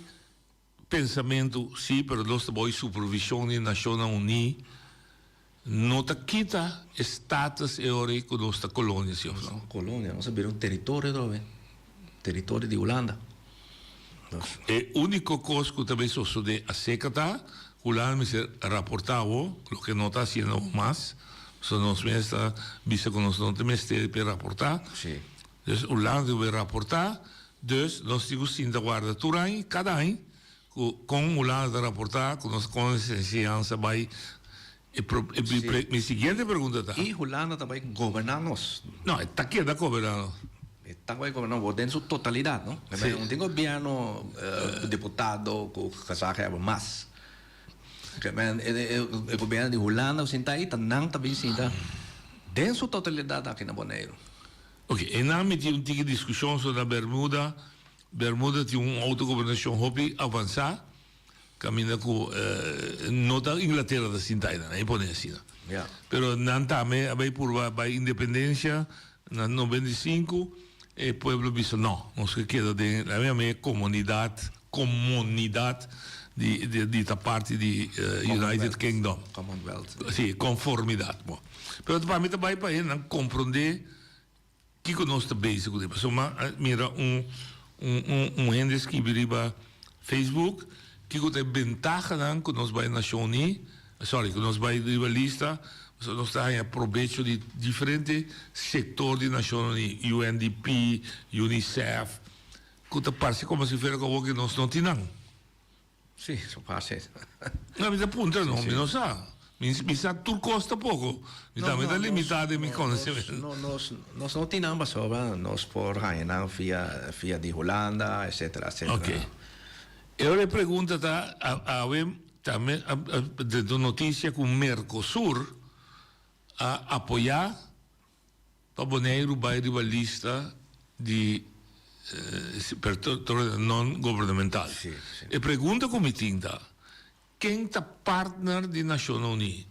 pensamento, sim, pero nós também supervisão na Nações Unidas. Não quita status eórico da nossa colônia, senhor. Colônia, nós sabemos território, território de Holanda. É o único coisa que também sucede a secata, Holanda me reportava o que não está fazendo mais, só nós mesmos está visto que nós não temos tempo para reportar. Sim. Então, Holanda vai reportar, então nós temos que estar guarda tudo cada ano, com Holanda reportar, com nossa consciência vai. Minha seguinte pergunta está. E Holanda também governa-nos. Não, está aqui da governar. Está governando em sua totalidade, não? Não tem governo, deputado, que sabe mais. O governo de Holanda, o sinta aí, não também sinta. Em sua totalidade aqui na Bonaire. Ok, e na me tinha uma discussão sobre a Bermuda. Bermuda tinha uma autogovernação hobby avançar. Caminha com nota Inglaterra da Sintaina, aí pode assim. Pero não também a por a independência na 95 e pueblo disse não, não se queda de a minha comunidade de parte de United Kingdom. Commonwealth. Sim, conformidade. Bom, pero para mim também para não compreender que nós estamos bezig com isso. Mira gente que vive Facebook que tem vantagem não que nós vai na Nações que nós vai rivalista, nós está em proveito de diferentes setores de Nações Unidas, UNDP, UNICEF, que parece como se fosse algo que nós não tínhamos. Sì, eso pasa. No, mi punta no, Sì, mi non sa. Mi sa tu costa poco. Mi da limitata i conoscimenti. Nos no tinamba sobra, nos por Hainan via di Holanda, etcétera, etcétera. Ok. E ora pergunta também de notícia que o Mercosul a apoiar para Bonaire vai rivalista de per non governamental. Sì. E pergunta come tinta, quem tá partner de Nações Unidas?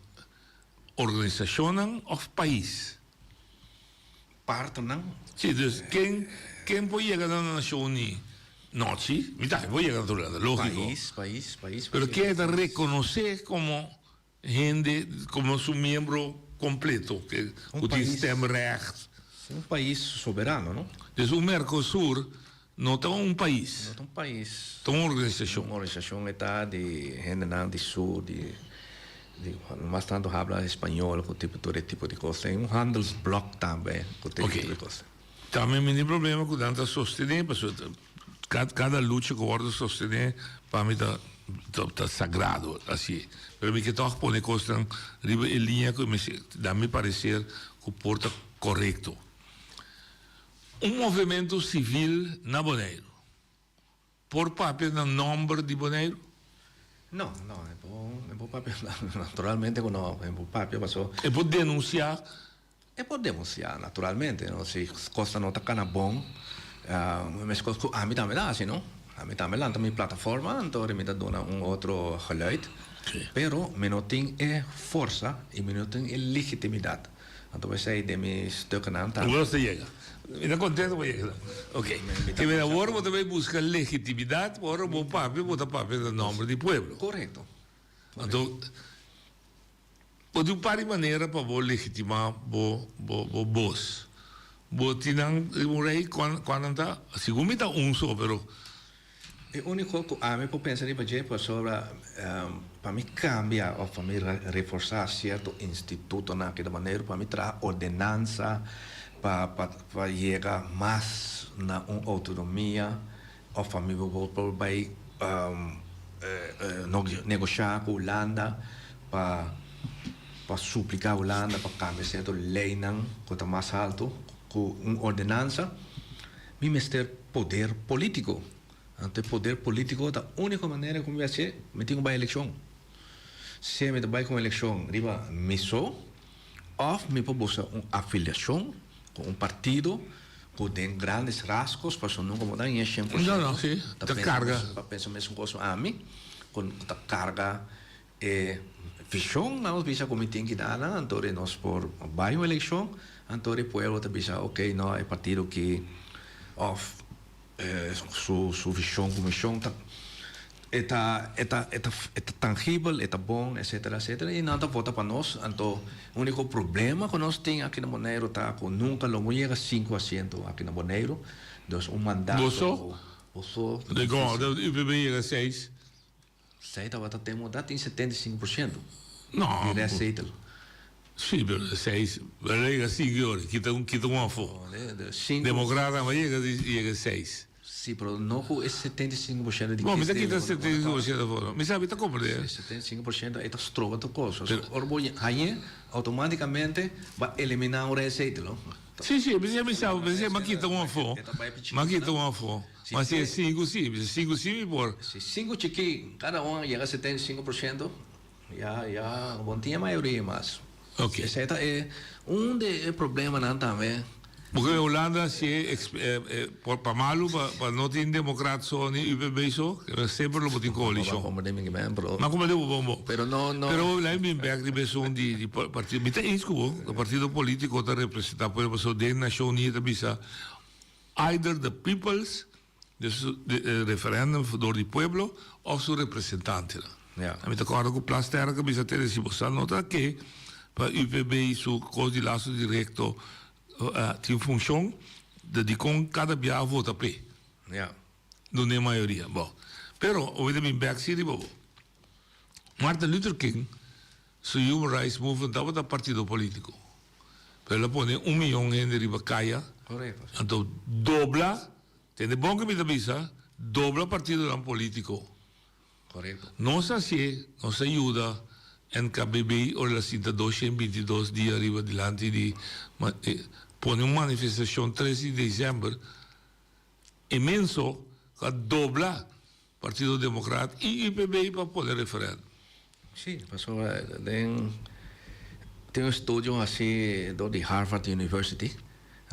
Organização ou país? Partner? Sim, dus quem pode chegar na Nações Unidas? No, sí, mitad, voy a llegar a otro lado, lógico. País. Pero quiere reconocer como gente, como su miembro completo, que tiene stemrecht. Un país soberano, ¿no? Entonces, un Mercosur no es un país. No es un país. Es una organización. Una organización está de gente del sur, más tanto habla español, con todo tipo de cosas. Es un handelsblock también, con todo tipo de cosas. También hay problema con tanta sostener, cada lucha que guarda sostener para mí está sagrado, así. Pero me que todo pone cosas en línea que me da mi parecer que porta correcto. Un movimiento civil na Bonaire, por papel no nombre de Bonaire? No, es por papel, naturalmente no, es por papel pasó. ¿Es por denunciar? Es por denunciar, naturalmente, ¿no? Si cosa no está tan bon, a mí también da así, ¿no? A mí también lanza mi plataforma, entonces me da un otro geluid, pero me no tiene fuerza y me no tiene legitimidad. Entonces ahí de mis stukken aan tafel. Hoe llega? Me da contento que llega. Ok. Que me da ahora vos también buscar legitimidad, ahora vos papi del nombre del pueblo. Correcto. Entonces, pues de un par de maneras para vos legitimar vos. Vos tienen un rey cuando está, según me está un solo, pero... El único que a mí puedo pensar es sobre, para mí cambiar o para mí reforzar cierto instituto, de aquella manera, para mí traer ordenanza, para llegar más a una autonomía, o para mí negociar con Holanda, para suplicar a Holanda, para cambiar cierto ley, que está más alto, con una ordenanza, mi mister poder político. Ante poder político, la única manera que me hace, me tengo una elección. Si me voy con elección, arriba, me o me puedo buscar una afiliación con un partido que tiene grandes rasgos, pero no como dan 100%. No, sí, te carga. Penso mesmo cosa a mí, con la carga, visión, no visa como tiene que dar, entonces nos por varias elección, entonces puedo te visa, okay, no, el partido que, su visión, comisión, está tangible, está bom, etcétera, etcétera, y nada vota para nós. Então, o único problema que nós temos aqui na Bonaire está que nunca lo llega 5% aqui na Bonaire, então mandato. Você? De UPB llega 6. 6 temos dado em 75%. Não. De receita. Sim, pero 6. Llega 5 horas, quita um afo. Democrata, mas llega 6. Sim, mas não com esse 75% de bom, mas aqui está 75% fora. Mas sabe, está como é? 75% é das trocas de coisas. Aí, automaticamente, vai eliminar o receita, não? Sim, mas quita um afo. Mas quita um afo. Mas se é 5, sim. 5, sim, por. Se 5 chiquinhos, cada um chega a 75%, já bom tinha a maioria, mas... Ok. Esse é dos problemas também. Porque a Holanda, se para malo, para não ter democratas só nem UPB só, sempre lo botem coalição. Mas como é bom. Pero não. Pero lá em Bimberg, de pessoa de partido, me tem isso o partido político está representado por pessoa de Nação Unida, bisa either the people's, de referendum door die pueblo, ou seu representante. Ja. A mim está claro que o plasterca bisa ter esse você nota que para UPB su coisa de laço direto tem função de com cada dia vota p. Ja. Não é a maioria. Bom, pero hoje em Back City, bom. Martin Luther King, su Human Rights Movement, estava da partido político. Pero ela põe 1 milhão de gente riba caia. Correto. Então dobla, tem bom que me avisa, dobla partido político. Correcto. Nos ayuda en KBB o la cinta 222 días arriba delante de pone una manifestación 13 de diciembre inmenso que dobla Partido Democrático y IPB para poder referéndum. Sí, pasó tengo un estudio así de Harvard University.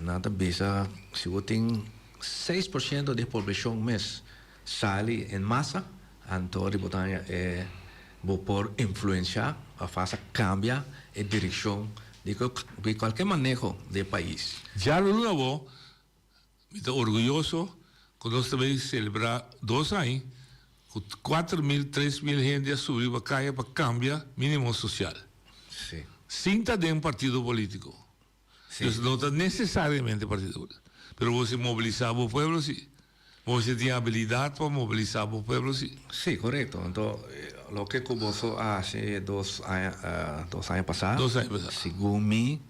Nada bisa si voting 6% de población mes sale en masa, anto ribotanya por influenciar a fase cambia en dirección de cualquier manejo del país. Ya lo nuevo, estoy orgulloso cuando nos también celebrar 2 años, con 4.000, 3.000 gente a subir a la calle para cambiar mínimo social. Sí. Sin estar de un partido político. Sí. Entonces no está necesariamente partido político. Pero você movilizar el pueblo, sí. Você tiene habilidad para movilizar el pueblo, sí. Sí, correcto. Entonces, lo que Cuboso hace 2 años pasados, según mí,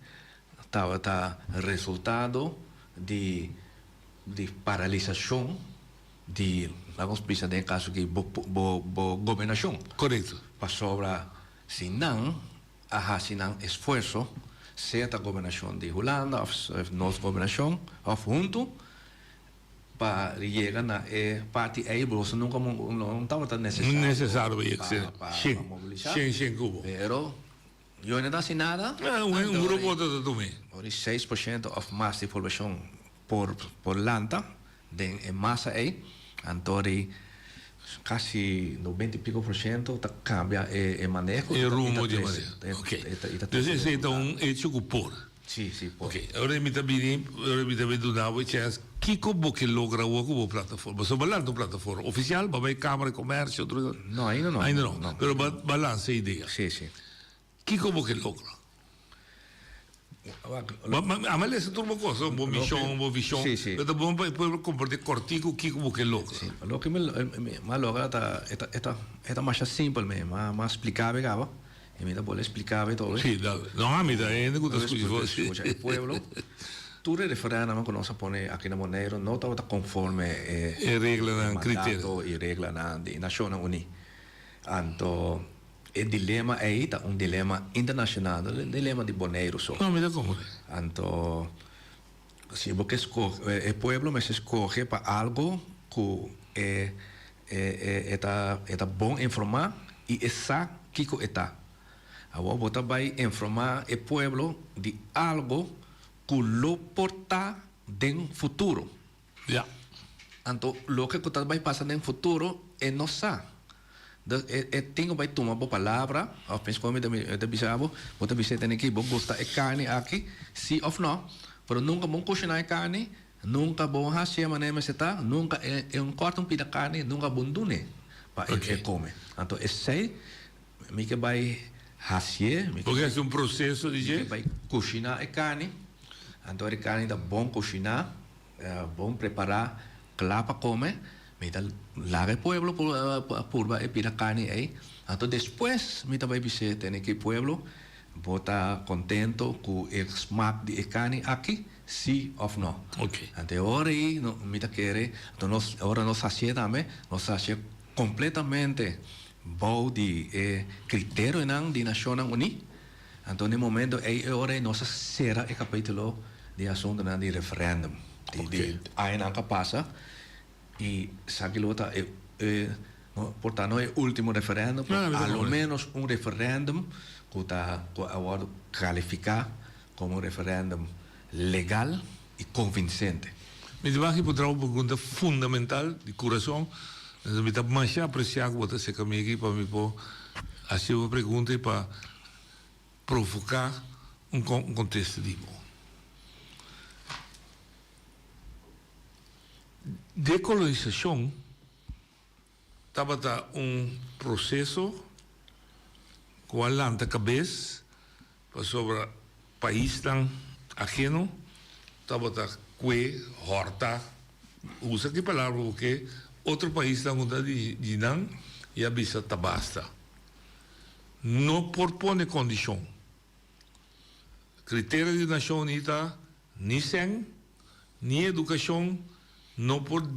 estaba resultado de paralización de la auspicia de caso que gobernación. Correcto. Para sobra, si no hacen esfuerzo, sea la gobernación de Holanda, o nuestra gobernación, o junto, para llegar a parte ahí, pero nunca no estaba tan necesario. Necesario para movilizar. Sí, Cuba. Pero yo no hace nada. Un grupo de tomé. 6% of más de población por lanta, en masa ahí, entonces casi 90 y pico % cambia el manejo. El rumbo de manejo. Entonces, ese es un hecho que por. Sí, por. Ok, ahora me también donaba chance. Kiko que logra o plataforma. So balance plataforma oficial, va a haber cámara de comercio, otro. No, ahí no. Pero balance idea. Sí. Kiko que logra. Amale ese turbo cosa, un buen visión. Sí. Pero también puedo compartir cortico, Kiko que logra. Sí, lo que me logra esta más simple, más explicable, gaba. Y me puede explicar todo. Sí, dale. No, a mí también escucha el pueblo. Tú referéndum cuando se pone aquí en Monero no está conforme regla criterio y regla de Naciones Unidas. Entonces, el dilema ahí está un dilema internacional, el dilema de Monero. No, mira cómo. Entonces, si vos escoge, el pueblo me se escoge para algo que está bon informar y esa Kiko está. Ahora vos vais a informar el pueblo de algo que lo porta en futuro. Ya. Entonces, lo que tú vas a pasar en futuro es no sabe. Tengo que tomar por palabra, principalmente de bisabo, vos te tiene que vos gusta el carne aquí, sí o no, pero nunca vamos a cocinar el carne, nunca vamos a hacer manera de está, nunca un corte un pida carne, nunca abundune para el comer. Entonces, ese me que va a hacer, porque es un proceso de va a cocinar el carne. Entonces, el carne está bom cocinar, bom preparar, claro para comer. Me da larga el pueblo por pira carne ahí. Entonces, después, me da dice, tiene que el pueblo está contento con el smack de carne aquí, sí o no. Entonces, ahora me da quiere, entonces, ahora nos hace también, nos hace completamente de criterio de Naciones Unidas. Entonces, en el momento, ahora nos será el capítulo de asunto de referéndum. Ahí nada pasa. Y Saquilota, por tanto, el último referéndum, a lo menos un referéndum que está calificado como un referéndum legal y convincente. Me digo que por una pregunta fundamental de corazón, me está más apreciado que você comigo para me hacer una pregunta y para provocar un contexto de decolonización estaba un proceso con la cabeza sobre país tan ajeno, estaba que horta, usa que palabra porque otro país tan de Jinan y avisa tabasta. No propone condición. Criterio de Nación Unida, ni sen, ni educación, no por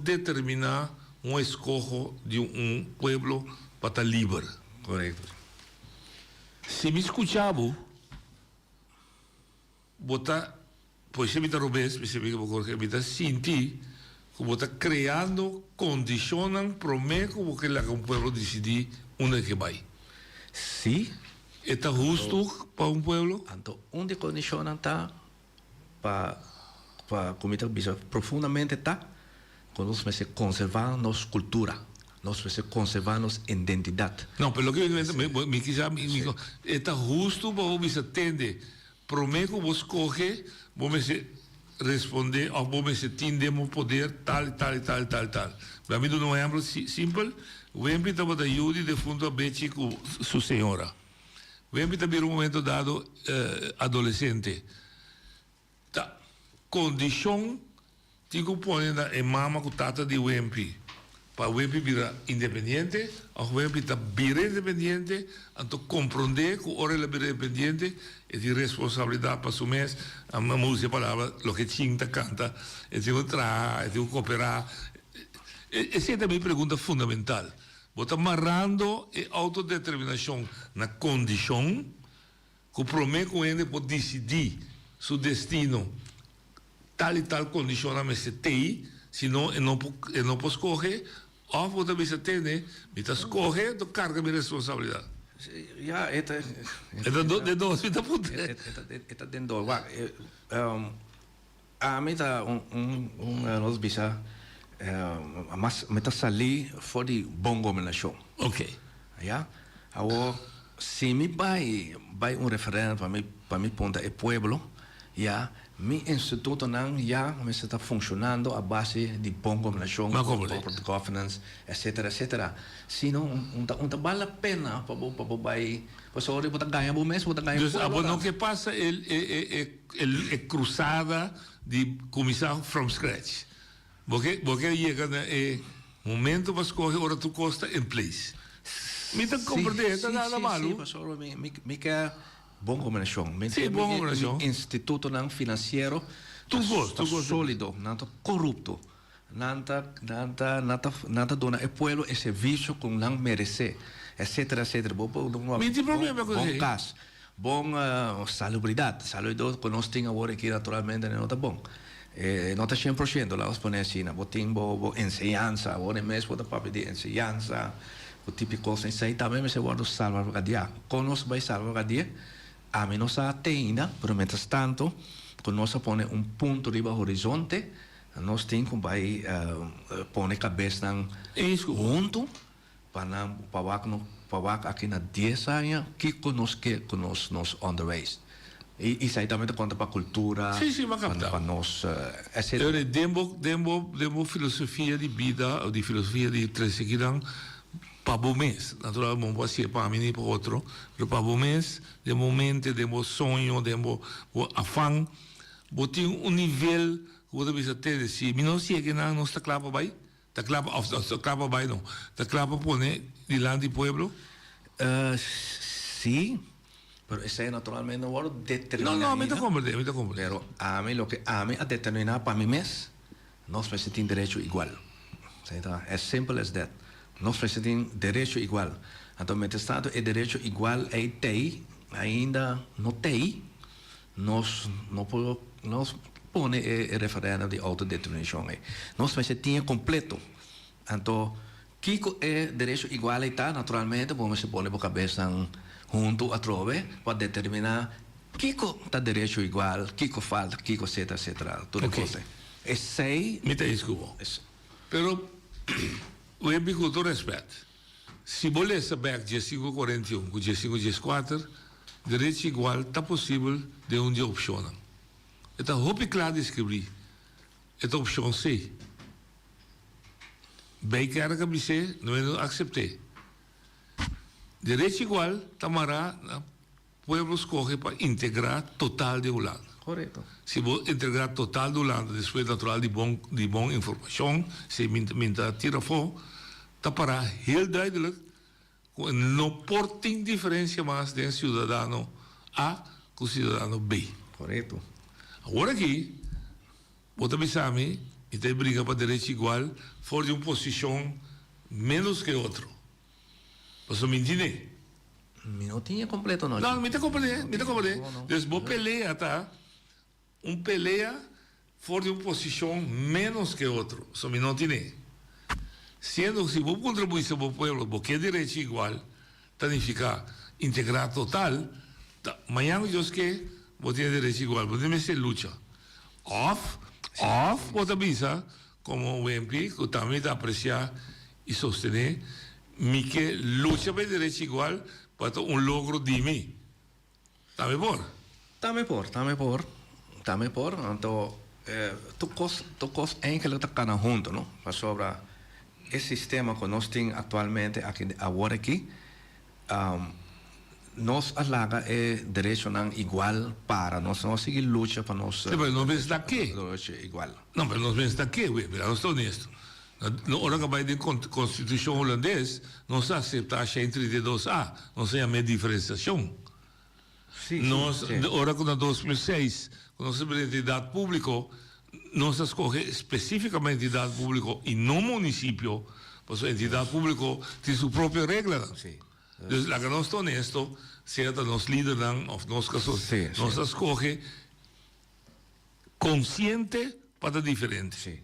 determinar un escojo de un pueblo para estar libre. Correcto. Si me escuchaba, bota, pues se me está robes, me se me está sinti, como está creando condiciones, promete como que un pueblo decide onde que vai. Sí. ¿Está justo para un pueblo? Então, onde condiciona está para como está profundamente está quando nós precisamos conservar nossa cultura, nós precisamos conservar nossa identidade. Não, pelo que me quizá está justo para você atender. Prometo que você corre, você responder, ou você tem poder tal. Para mim, um exemplo simples, o Empi estava da ajuda de fundo a Betty com sua senhora. O Empi estava em momento dado adolescente. Tá, condição que põe na mama com tata de Empi. Para o Empi virar independente, o Empi está bem independente, então compreender que hora ele é independente é de responsabilidade para o mês, a música, a palavra, o que tinta, canta, é de entrar, é de cooperar. Essa é a minha pergunta fundamental. Você está amarrando a autodeterminação na condição que promete que ele pode decidir seu destino, tal e tal condição a se tem, senão ele não pode escolher, ou você tem, né? Você escolhe, então carga a responsabilidade. Ja, de dois, está por Eta den do. A mim tá nós bisa mas meta sali for die bongo menation. Ok. Ja. Awo se me vai referendo para mim ponta é pueblo, ja. Mi instituto não já está funcionando a base de bongo menation, corporate governance, etc. Senão vale a pena para vai para botar ganha bom mês, botar ganha. Então, o que passa é cruzada de começar from scratch. Porque chega no momento para escolher hora tu costa em place. Me tá compreendendo, tá nada malo. Sim, pastor, me quer bom combinação. Sim, bom combinação. Instituto não financeiro, tu gosta sólido, não corrupto, nada dona é pueblo e serviço com não merece, etc. Bom caso, bom salubridade, saúde que nós temos agora aqui naturalmente não está bom. Não está 100%, lá os põe assim, boa ensinança, agora mesmo da parte de ensinança, o típico assim, também se guarda salvaguardia. Quando vai salvaguardia, a mim não se atende, mas mientras tanto, quando nós põe ponto riba horizonte, nós temos que vai pôr cabeça junto para aqui na 10 anos que nós on the race. E isso aí também conta para a cultura, para nós. Demo filosofia de vida, ou de filosofia de trezeguidão, para o mês. Naturalmente, pode ser para mim e para outro, mas para o mês, de momento, de sonho, de afã, tem nível que você precisa ter. Se não sei que não está claro para aí, está claro para aí não. Está claro para pôr diante do pueblo? Sim. Pero isso é naturalmente não vou determinar. Não, me está compreendendo. Pero a mim, a determinar para mim mês, nós precisamos ter direito igual. É simples as that. Nós precisamos ter direito igual. Então, o Estado é direito igual a tem, ainda não tem, nós põe o referendo de autodeterminação. Nós precisamos ter completo. Então, Kiko é direito igual a está, naturalmente, vamos se pôr na cabeça junto a trove para determinar Kiko está direito igual, Kiko falta, Kiko etc. Tudo coisa. É sei. Me desculpa. Pero o agricultor respeita. Se você saber que dia 541, com dia 514, direito igual está possível de onde opciona. Então, roupa claro de escrever. É a opção C. Bem que era que você não aceitou. Direito igual, tamará, pueblo escolhe para integrar total de Holanda. Correto. Se você integrar total de Holanda, depois natural de bom informação, se minta tira fora, tamará heel duidelijk, não portem diferença mais de cidadão A com cidadão B. Correto. Agora aqui, você sabe, y te briga para derecho igual, fuera de una posición menos que otro. ¿Pues me entiende? No tiene completo, no. No, me te comprende. Entonces, vos pelea, tá? Un pelea fuera de una posición menos que otro. Eso me no tiene. Siendo que si vos contribuís a vos pueblo, vos que derecho igual, significa integrar total, mañana yo es que vos tienes derecho igual, vos tienes que lucha. Off, vos te avisa, como UMP, que también te aprecia y sostener, mi que lucha por derecho igual, para un logro de mí. ¿Está mejor? Está mejor. Então, tu cos eigenlijk te kan junto, no? Mas sobre o sistema que nós temos atualmente agora aqui, nós alaga direito não igual para nós seguir luta para nós. Sí, pero no ves daqui. Igual. Não, mas nós ves daqui, güey. Mira, nós estamos honesto. Na hora que vai de Constituição holandesa, não se aceita a 132A, não se chama diferenciação. Nós, na hora que na 2006, quando nós temos entidade pública, nós escolhe especificamente entidade pública e não município, porque a entidade pública tem sua própria regra. Então, lá que nós estamos honesto, certo, nós líderes, ou nós casos, nós escolhe consciente para diferente.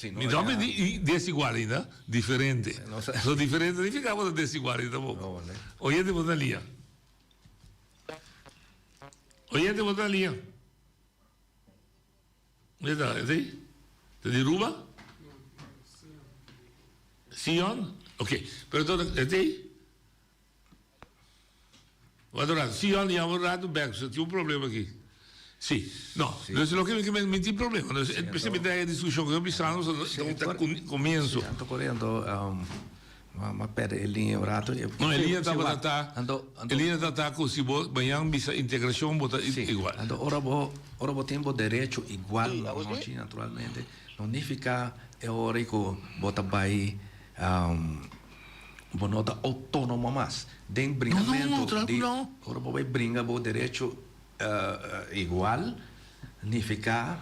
Então, desigual ainda, diferente. Só diferente não ficava desigual ainda. Oye, te botar linha. Oye, te botar linha. Onde está? É aí? Te derruba? Sion? Ok. Pero todo, é aí? Vou adorar. Sion e Amorado Berg. Você tinha problema aqui. Sim, não, dus lo que me tem problema. Dus het is met de discussie que precisamos então começo. Estou correndo uma pedra linha orato. Não, linha tá com se bo banhang bisa integração bota igual. Então ora bo tempo direito igual naturalmente. Não fica hora que bota vai bonota autônoma mais. Den bringamento de ora bo vai bringa bo direito igual, significa,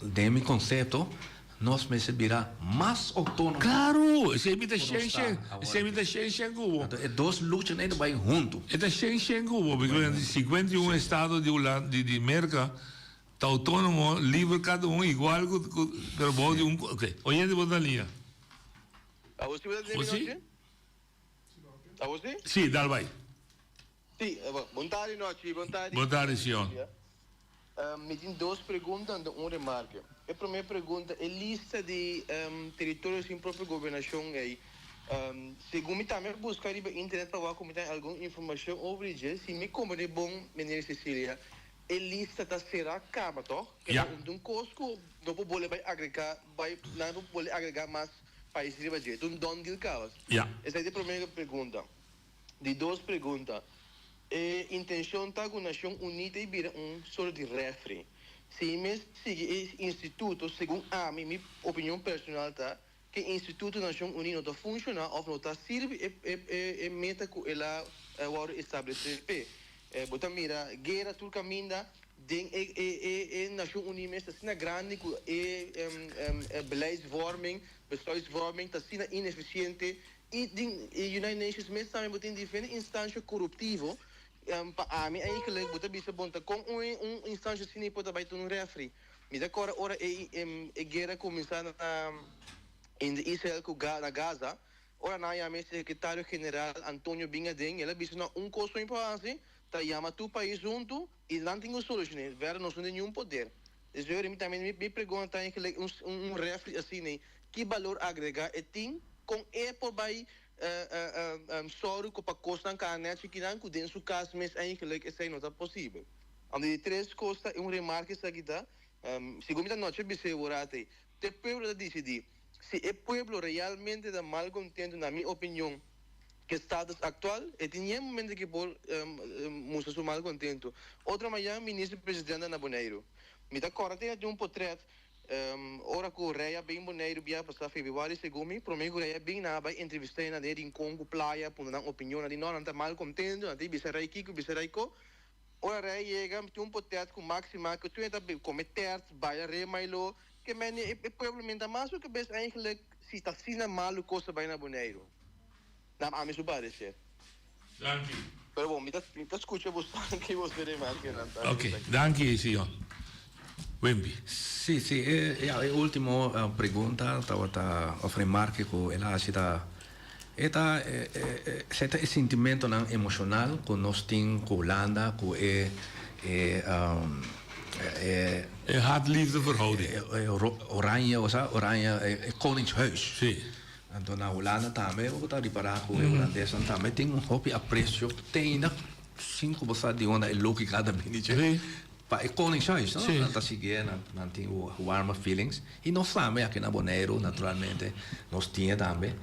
de mi concepto, nós me servirá mais autônomo. Claro, esse é muita ciência, Cuba. É dois lutas ainda vai junto. É ciência em Cuba, porque 51 estados de América está autônomo, livre cada um igual, pero bom de um. Ok, oyente botar linha. A você vai dizer? A você? Sim, dá vai. Sim, boa tarde, noite, boa tarde. Boa tarde, senhor. Me tem duas perguntas e uma remarca. A primeira pergunta é lista de territórios em própria governação aí. Segundo me também buscar na internet para ver como tem alguma informação sobre isso. Se me compreende bom, menina Cecília, a lista da será acaba, toh? Então, Costco não pode agregar, não pode agregar mais países de budget. Então, onde ele acaba? Essa é a primeira pergunta. De duas perguntas. Intenção está com a Nação Unida e vira sort de refri. Se me sigue instituto, segundo a minha opinião personal, tá, que o Instituto da Nação Unida não está funcionando ou não está servindo e meta que ela vai estabelecer. Bota mira, guerra tudo caminho de Nação Unida está sendo grande que beleidsvorming, besluitvorming está sendo ineficiente e United Nations mesmo também botem diferentes instâncias corruptivas. Para mim, eigenlijk moet je bonta com instância assim pode vai ter refri. Me da agora a guerra começar em Israel na Gaza. Ora na minha secretário geral Antônio Bingaden, ele disse na coisa importante, tá chama tu país junto e não tem solução, ver não tem nenhum poder. Isso eu também me pergunta eigenlijk refri assim, que valor agregar tem com por vai sorry que para custar carnet que não tem seu caso mas eigenlijk isso não é possível. De três costa uma remarca isso aqui tá. Segundo a noite bise orate, o povo decidir se o povo realmente está mal contento na minha opinião que status atual é tinha momento que por mostra mal contento. Outra manhã ministro presidente na Boneiro. Me dá corte de portrait. Ora que o rei bem boneiro via passar fevereiro segundo para mim o rei bem na vai entrevistar na dele em Congo praia por dar opinião ali não está mal contento na dele será Kiko será Ko ora rei chega tem portrait com máxima que tu está cometer vai rei Milo que het probleem dat maar ook best eigenlijk si está sina malo cosa bijna boneiro. Na a mim subare se. Dank je. Pero bom, me escucha vos que vos verem aqui na. Ok, dank je, senhor. Wimby. Sì, sì, e ultima pergunta, stava a remarque que ela acha certo sentimento emocional que nós temos com Holanda, que haat-liefde verhouding. Oranje, oranje koningshuis. Sim. Então na Holanda também, eu vou reparar que o holandês também tem hobby apreço, tem ainda 5% de onda é lógica da minha. É koningshuis, não? Tá seguindo, não tem warm feelings. E nós também aqui na Bonaire, naturalmente, nós tínhamos também,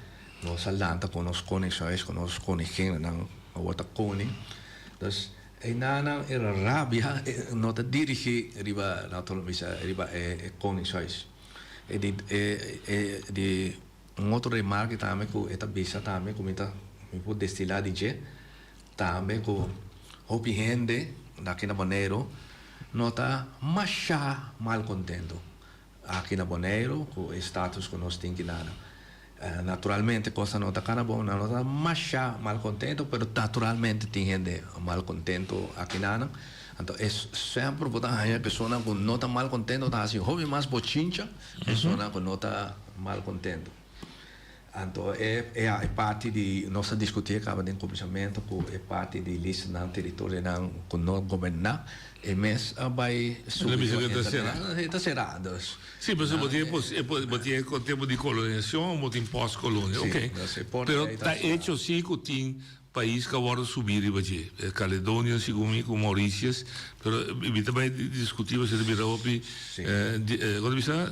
nós Holanda com os koningshuis, com os koningin, não, a outra koning. Então, e na era rabia, não te dirige riba naturalmente riba koningshuis. E de outro remarque também que esta bisa também como está me pode destilar de je também que o gente daqui na Bonaire não está mal contento aqui na Bonaire com o status que nós temos nada. Naturalmente coisa não está cara boa, não está mal contento, mas naturalmente tem gente mal contento aqui nada. Então é sempre a pessoa que não está mal contento está assim, hobby mais bochincha, pessoa que não está mal contento. Então é parte de nossa discutir acaba de começamento que é parte de lista na território não que nós governar e mês vai subir está cerrado. Sim, mas botia com o tempo de colonização, muito imposto colônia, ok. Pero está hecho sim que tem país que agora subir e Caledônia, segundo com Maurícias, pero e também discutir você deverá ouvir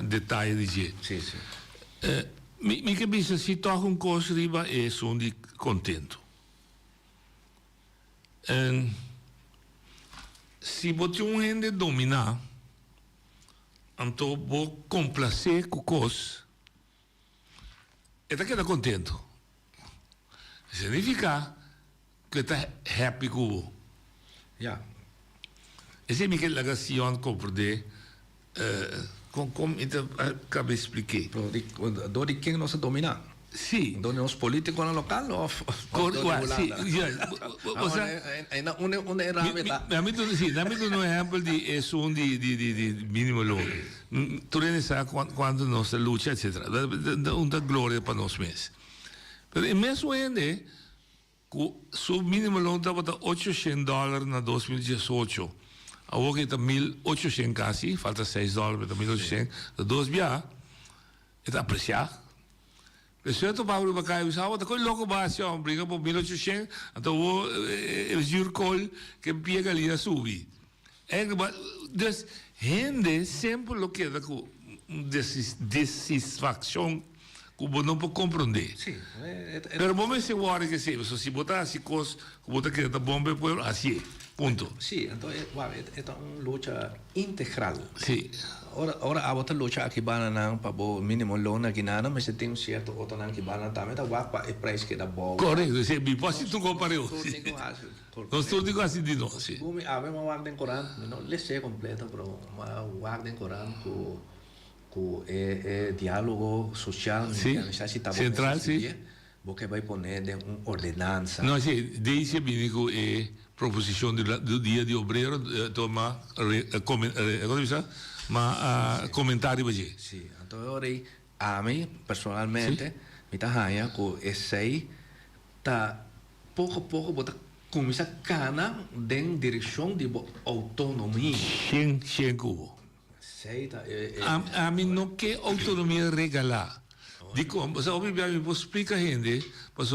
detalhe de je. Sim, sim. Mi cabeça se toca coisa riba é som de contento. Se você gente dominar, então vou complacer com coisa, está contento. Significa que está happy com o. Ja. Essa é a minha legação compreender. Como então acabei de explicar. Do de quem nós dominar? Sim. Do os políticos no local ou sim. Onde era a mim um exemplo de é som de mínimo logo. Tu sabe quando nós luta etc. Da glória para nós mesmos. Mas é mesmo ainda o mínimo logo estava $800 na 2018. Agora está 1.800 quase, falta $6 para 1.800. De 2 dias, está apreciado. Pessoal, tu vai para cá e sabe, tá coisa louco baixa, briga por 1.800, então o jurcol que pega ali a subir. Então, gente sempre lo queda com desatisfação que não pode compreender. Sim. Pero vamos se guarda que se botar assim coisa, botar que está bom para o povo, assim. Ponto. Sim, então é uma luta integral. Sim. Ora a outra luta aqui bana não para o mínimo loan aqui nada, mas tem um certo outro não que bana também tá para o preço que dá bom. Correto, se me posso tu compareu. Nós todos assim de nós. Sim. Vamos a ver uma guarda em Corão, não lhe sei completa, mas uma guarda em Corão com é diálogo social, central, sim. Porque vai poner de uma ordenança. Não, sim, desde que é proposição do dia de obreiro toma comentário para sim, então a mim personalmente me tá ganha com esse tá pouco bota começa cana em direção de autonomia. Sem cubo. A mim não quer autonomia regalar. Dico, você obviamente vou explicar a gente, mas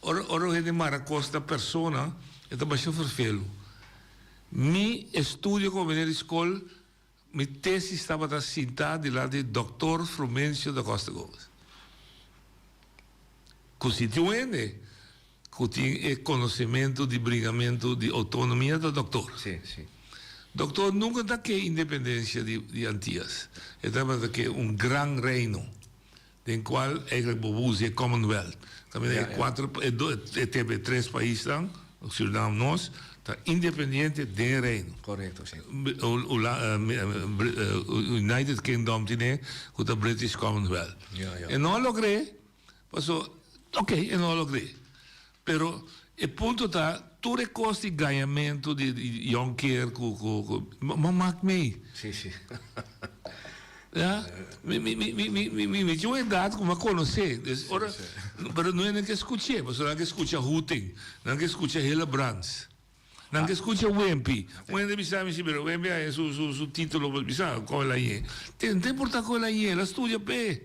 ora gente maracosta persona é bastante vervelho. Mi estudio com a escola, minha tese estava sentada lá de Dr. Frumencio da Costa Gomes. Constituinte, que tem conhecimento de brigamento de autonomia do doutor. Sim, sim. Doutor nunca dá que independência de Antillas. Estava que grande reino, em qual é o Commonwealth. Também teve 3 países, Suriname nós está independente de reino. Correto, sim. United Kingdom tiene com o British Commonwealth. E não logrei, passou, ok, eu não logrei. Pero o ponto está, todo o custo de ganhamento de Jonker, mas me. Sim, sim. Ja, me tinha uma idade como a conhecer, ora, mas não é nem que escutei, mas não é que escute Hooting, não é que escute Hillebrands, não é que escute Wempi, não é que sabe se o Wempi é o título, sabe qual é aí? Tem importar qual é aí, ela estuda bem.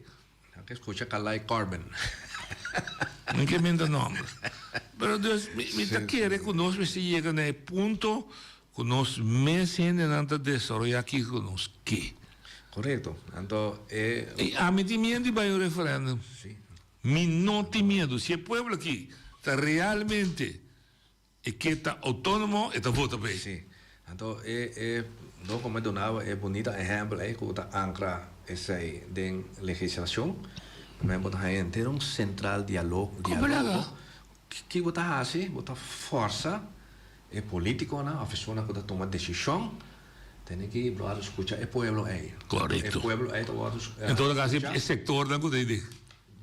Não é que escute Calai Corbin. Não que menda nome. Mas Deus me está querendo conosco se chega no ponto conosco mais gente não está desenvolvendo aqui conosco que. Correto. Então, a mim tem medo de vai o referendo. Me não tem medo. Se o povo aqui está realmente que está autônomo, está vota bem. Sim. Então, não como eu não é bonito exemplo que está ancra essa de legislação, mas você tem um central diálogo que você faz, você força é político, a pessoa que toma decisão. Tem que escutar o povo aí. Correto. O povo aí em todo caso, é sector não cuidei.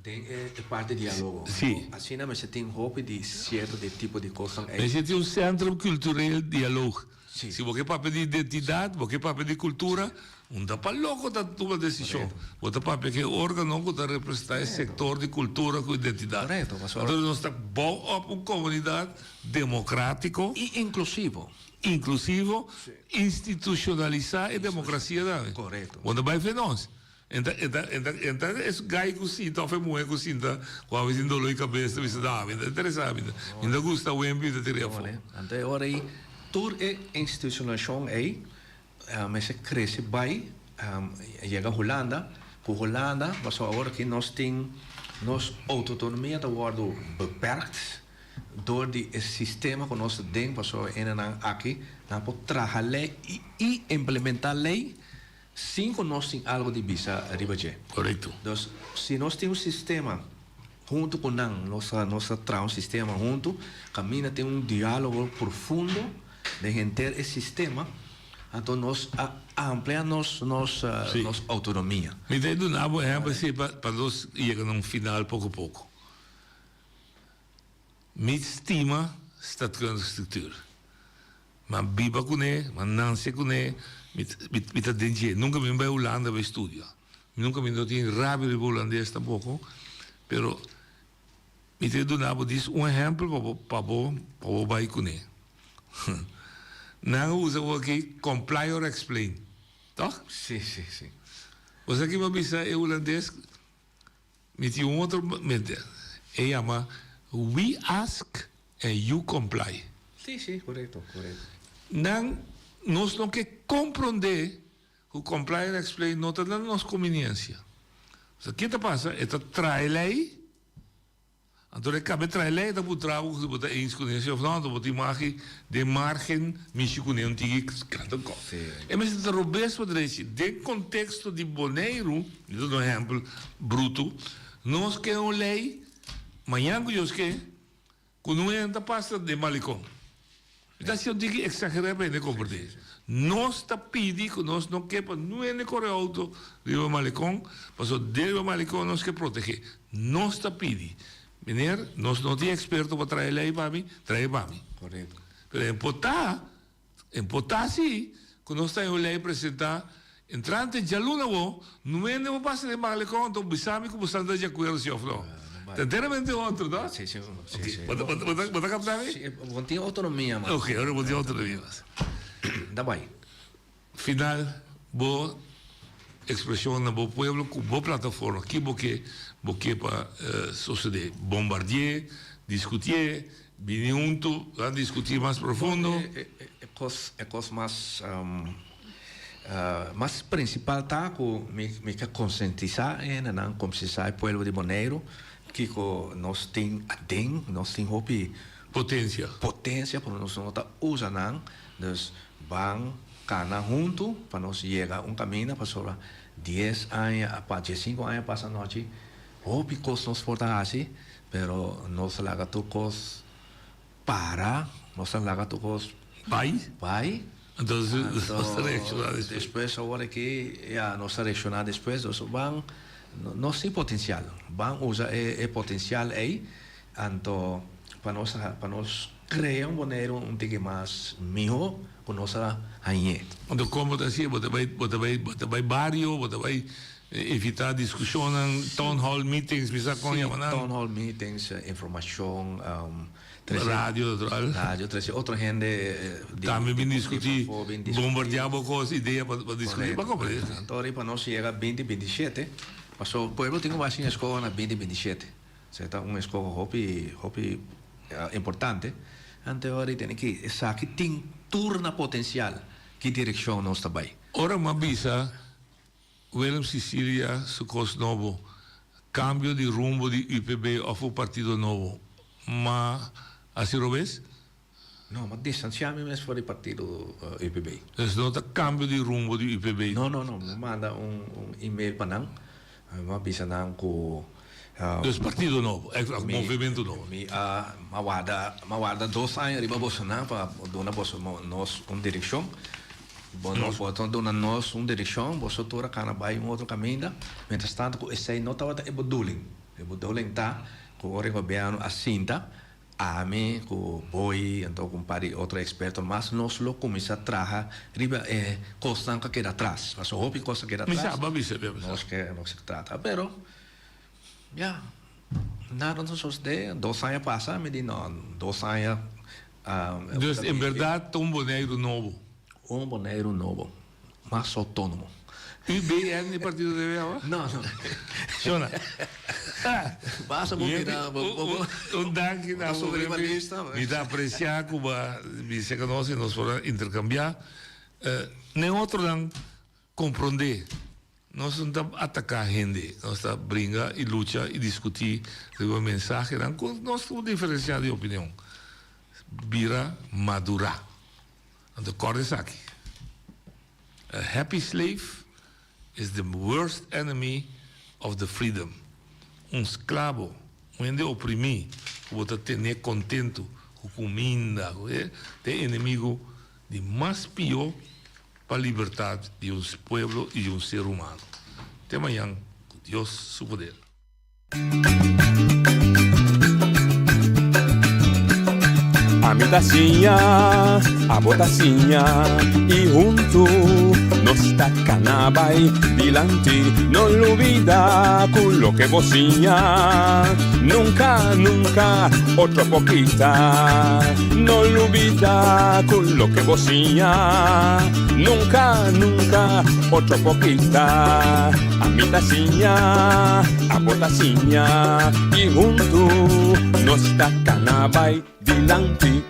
Tem parte de diálogo. Sim. Assim, mas você tem roupa de certo tipo de coisa. Mas você tem um centro cultural diálogo. Sim. Se você para pedir identidade, você para pedir cultura, não dá para louco da tua decisão. Você para pedir órgão que está representar esse sector de cultura com identidade. Correto. Então, nós estamos bom uma comunidade democrático e inclusivo. Institucionalizar a democracia da. Correto. Quando vai ver nós. Então, esse gai que sinta, foi mulher que sinta, quando vai dando a cabeça, vai se dar, interessante, ainda gosta o ambiente de telefone. Então, agora aí, toda a institucionalização aí, mas cresce bem, chega a Holanda, com Holanda, mas agora que nós temos nossa autonomia da guarda beperkt. Door die sistema que nós temos aqui, nós podemos trabalhar lei e implementar lei sem que nós tenhamos algo de visa ribaje. Correto. Então, se nós temos um sistema junto com nosso sistema junto, caminha tem um diálogo profundo de entender esse sistema, então nós ampliamos nossa autonomia. Me dei do nabo é para nós chegar num final pouco a pouco. Me estima está tocando estrutura. Mas biba com ele, mas não sei com ele, me tá dentro. Nunca me vai a Holanda para estudar. Nunca me não tinha rápido de holandês tampouco, pero me tem do nabo diz exemplo para o vai com ele. Não usa o aqui comply or explain, tá? Sim. Você aqui vai pensar em holandês, me tem outro, ele chama we ask and you comply. Sim, correto. Nós não queremos compreender o comply and explain não está dando nossa conveniência. O que está passando? É trai lei. Então, cabe trai lei, está por trás, você botar insconência ou não, botar imagem de margem, michicuné, um tigre, cada coisa. É mas está robusto para dizer, dentro do contexto de Bonaire, por exemplo, bruto, nós queremos lei. Manhã que eu esqueci, quando não entra passa de malecão. Então, se eu digo exagerar bem, compreender. Nós está pedindo que nós não queremos, não é nem correr auto de malecão, mas o de malecão nós queremos proteger. Nós está pedindo. Menino, nós não temos experto para trazer lei para mim, trazer para mim. Correto. Mas empotar sim, quando nós temos lei apresentar, entrante de aluno, não é nem passa de malecão, então bisame como está de acordo se não. Inteiramente outro, não? Sim. Você captar bem? Sim, não tem autonomia, mas. Ok, agora não tem autonomia. Dá bem. Final, boa expressão na boa povo, com boa plataforma. Que boque para suceder. Bombardear, discutir, vir junto, discutir mais profundo. É coisa mais principal tá com me conscientizar não como se sai povo de Bonaire que nós tem hobby potência para nós não tá usando dus vão cana junto para nós chegar caminho para sobre 10 anos para 5 anos passa noite hobby cos nos porta assim pero nós laga tu cos para, nós laga tocos vai. Então, nós reaccionar depois agora que nós reaccionar depois, nós vamos nós tem potencial, vamos usar o potencial aí, então para nós criar um tique mais melhor com nossa rainha. Então, como assim, você vai barrio, você vai evitar discussão, town hall meetings, town hall meetings, informação, rádio, outra gente também vem discutir, bombardear coisas, ideias para discutir, para compreender. Então, para nós chega 2027, mas o povo tem uma escola na 2027, certo? Uma escola hobby importante. Então, agora tem que saber tem turna potencial que direção nós está bem. Ora, uma bisa, William Sicilia, su cos novo, cambio de rumbo de UPB ou o Partido Novo, mas assim lo ves? No, ma distanziamo fuori il partito UPB. Es nota cambio di rumbo di UPB. No, manda un email para nang, ma bisa nang ko dus Partido Novo, movimento novo. Ma guarda 2 anni riba Bolsonaro para dona Bolsonaro nós direção. Nós botamos dona nós direção, Bolsonaro kana vai outro caminho. Mientras tanto ko essa nota wata bedoeling. De bedoeling tá ko ore governo assinta a mim com boi então com pari outro experto mas nós lo começa a trabalhar riba constante que atrás mas o hobby coisa que atrás nós que trata pero nada não sucede 2 anos passa me diz não 2 anos dus em verdade um boneiro novo mais autônomo UB é no Partido de Vela? Não. Shona. Basta bobeira. Danke na me dá apreciar como se conhece nós podemos intercambiar. Nem outro não compreender. Nós não estamos atacar a gente, nós estamos brincar e lutar e discutir a mensagem. Nós estamos diferenciar de opinião. Vira madurar. Então, corre aqui. A happy slave is the worst enemy of the freedom. Escravo, onde oprimir, você ter contento com comida, é inimigo de mais pior para a liberdade de um povo e de um ser humano. Até amanhã, com Deus, seu poder. A mi tacinha, a botacinha e junto nos tacanabay dilante no lo olvida con lo que bocina nunca, nunca otra poquita no lo olvida con lo que bocina nunca, nunca otra poquita a mi tacinha, a botacinha y junto nos tacanabay dilante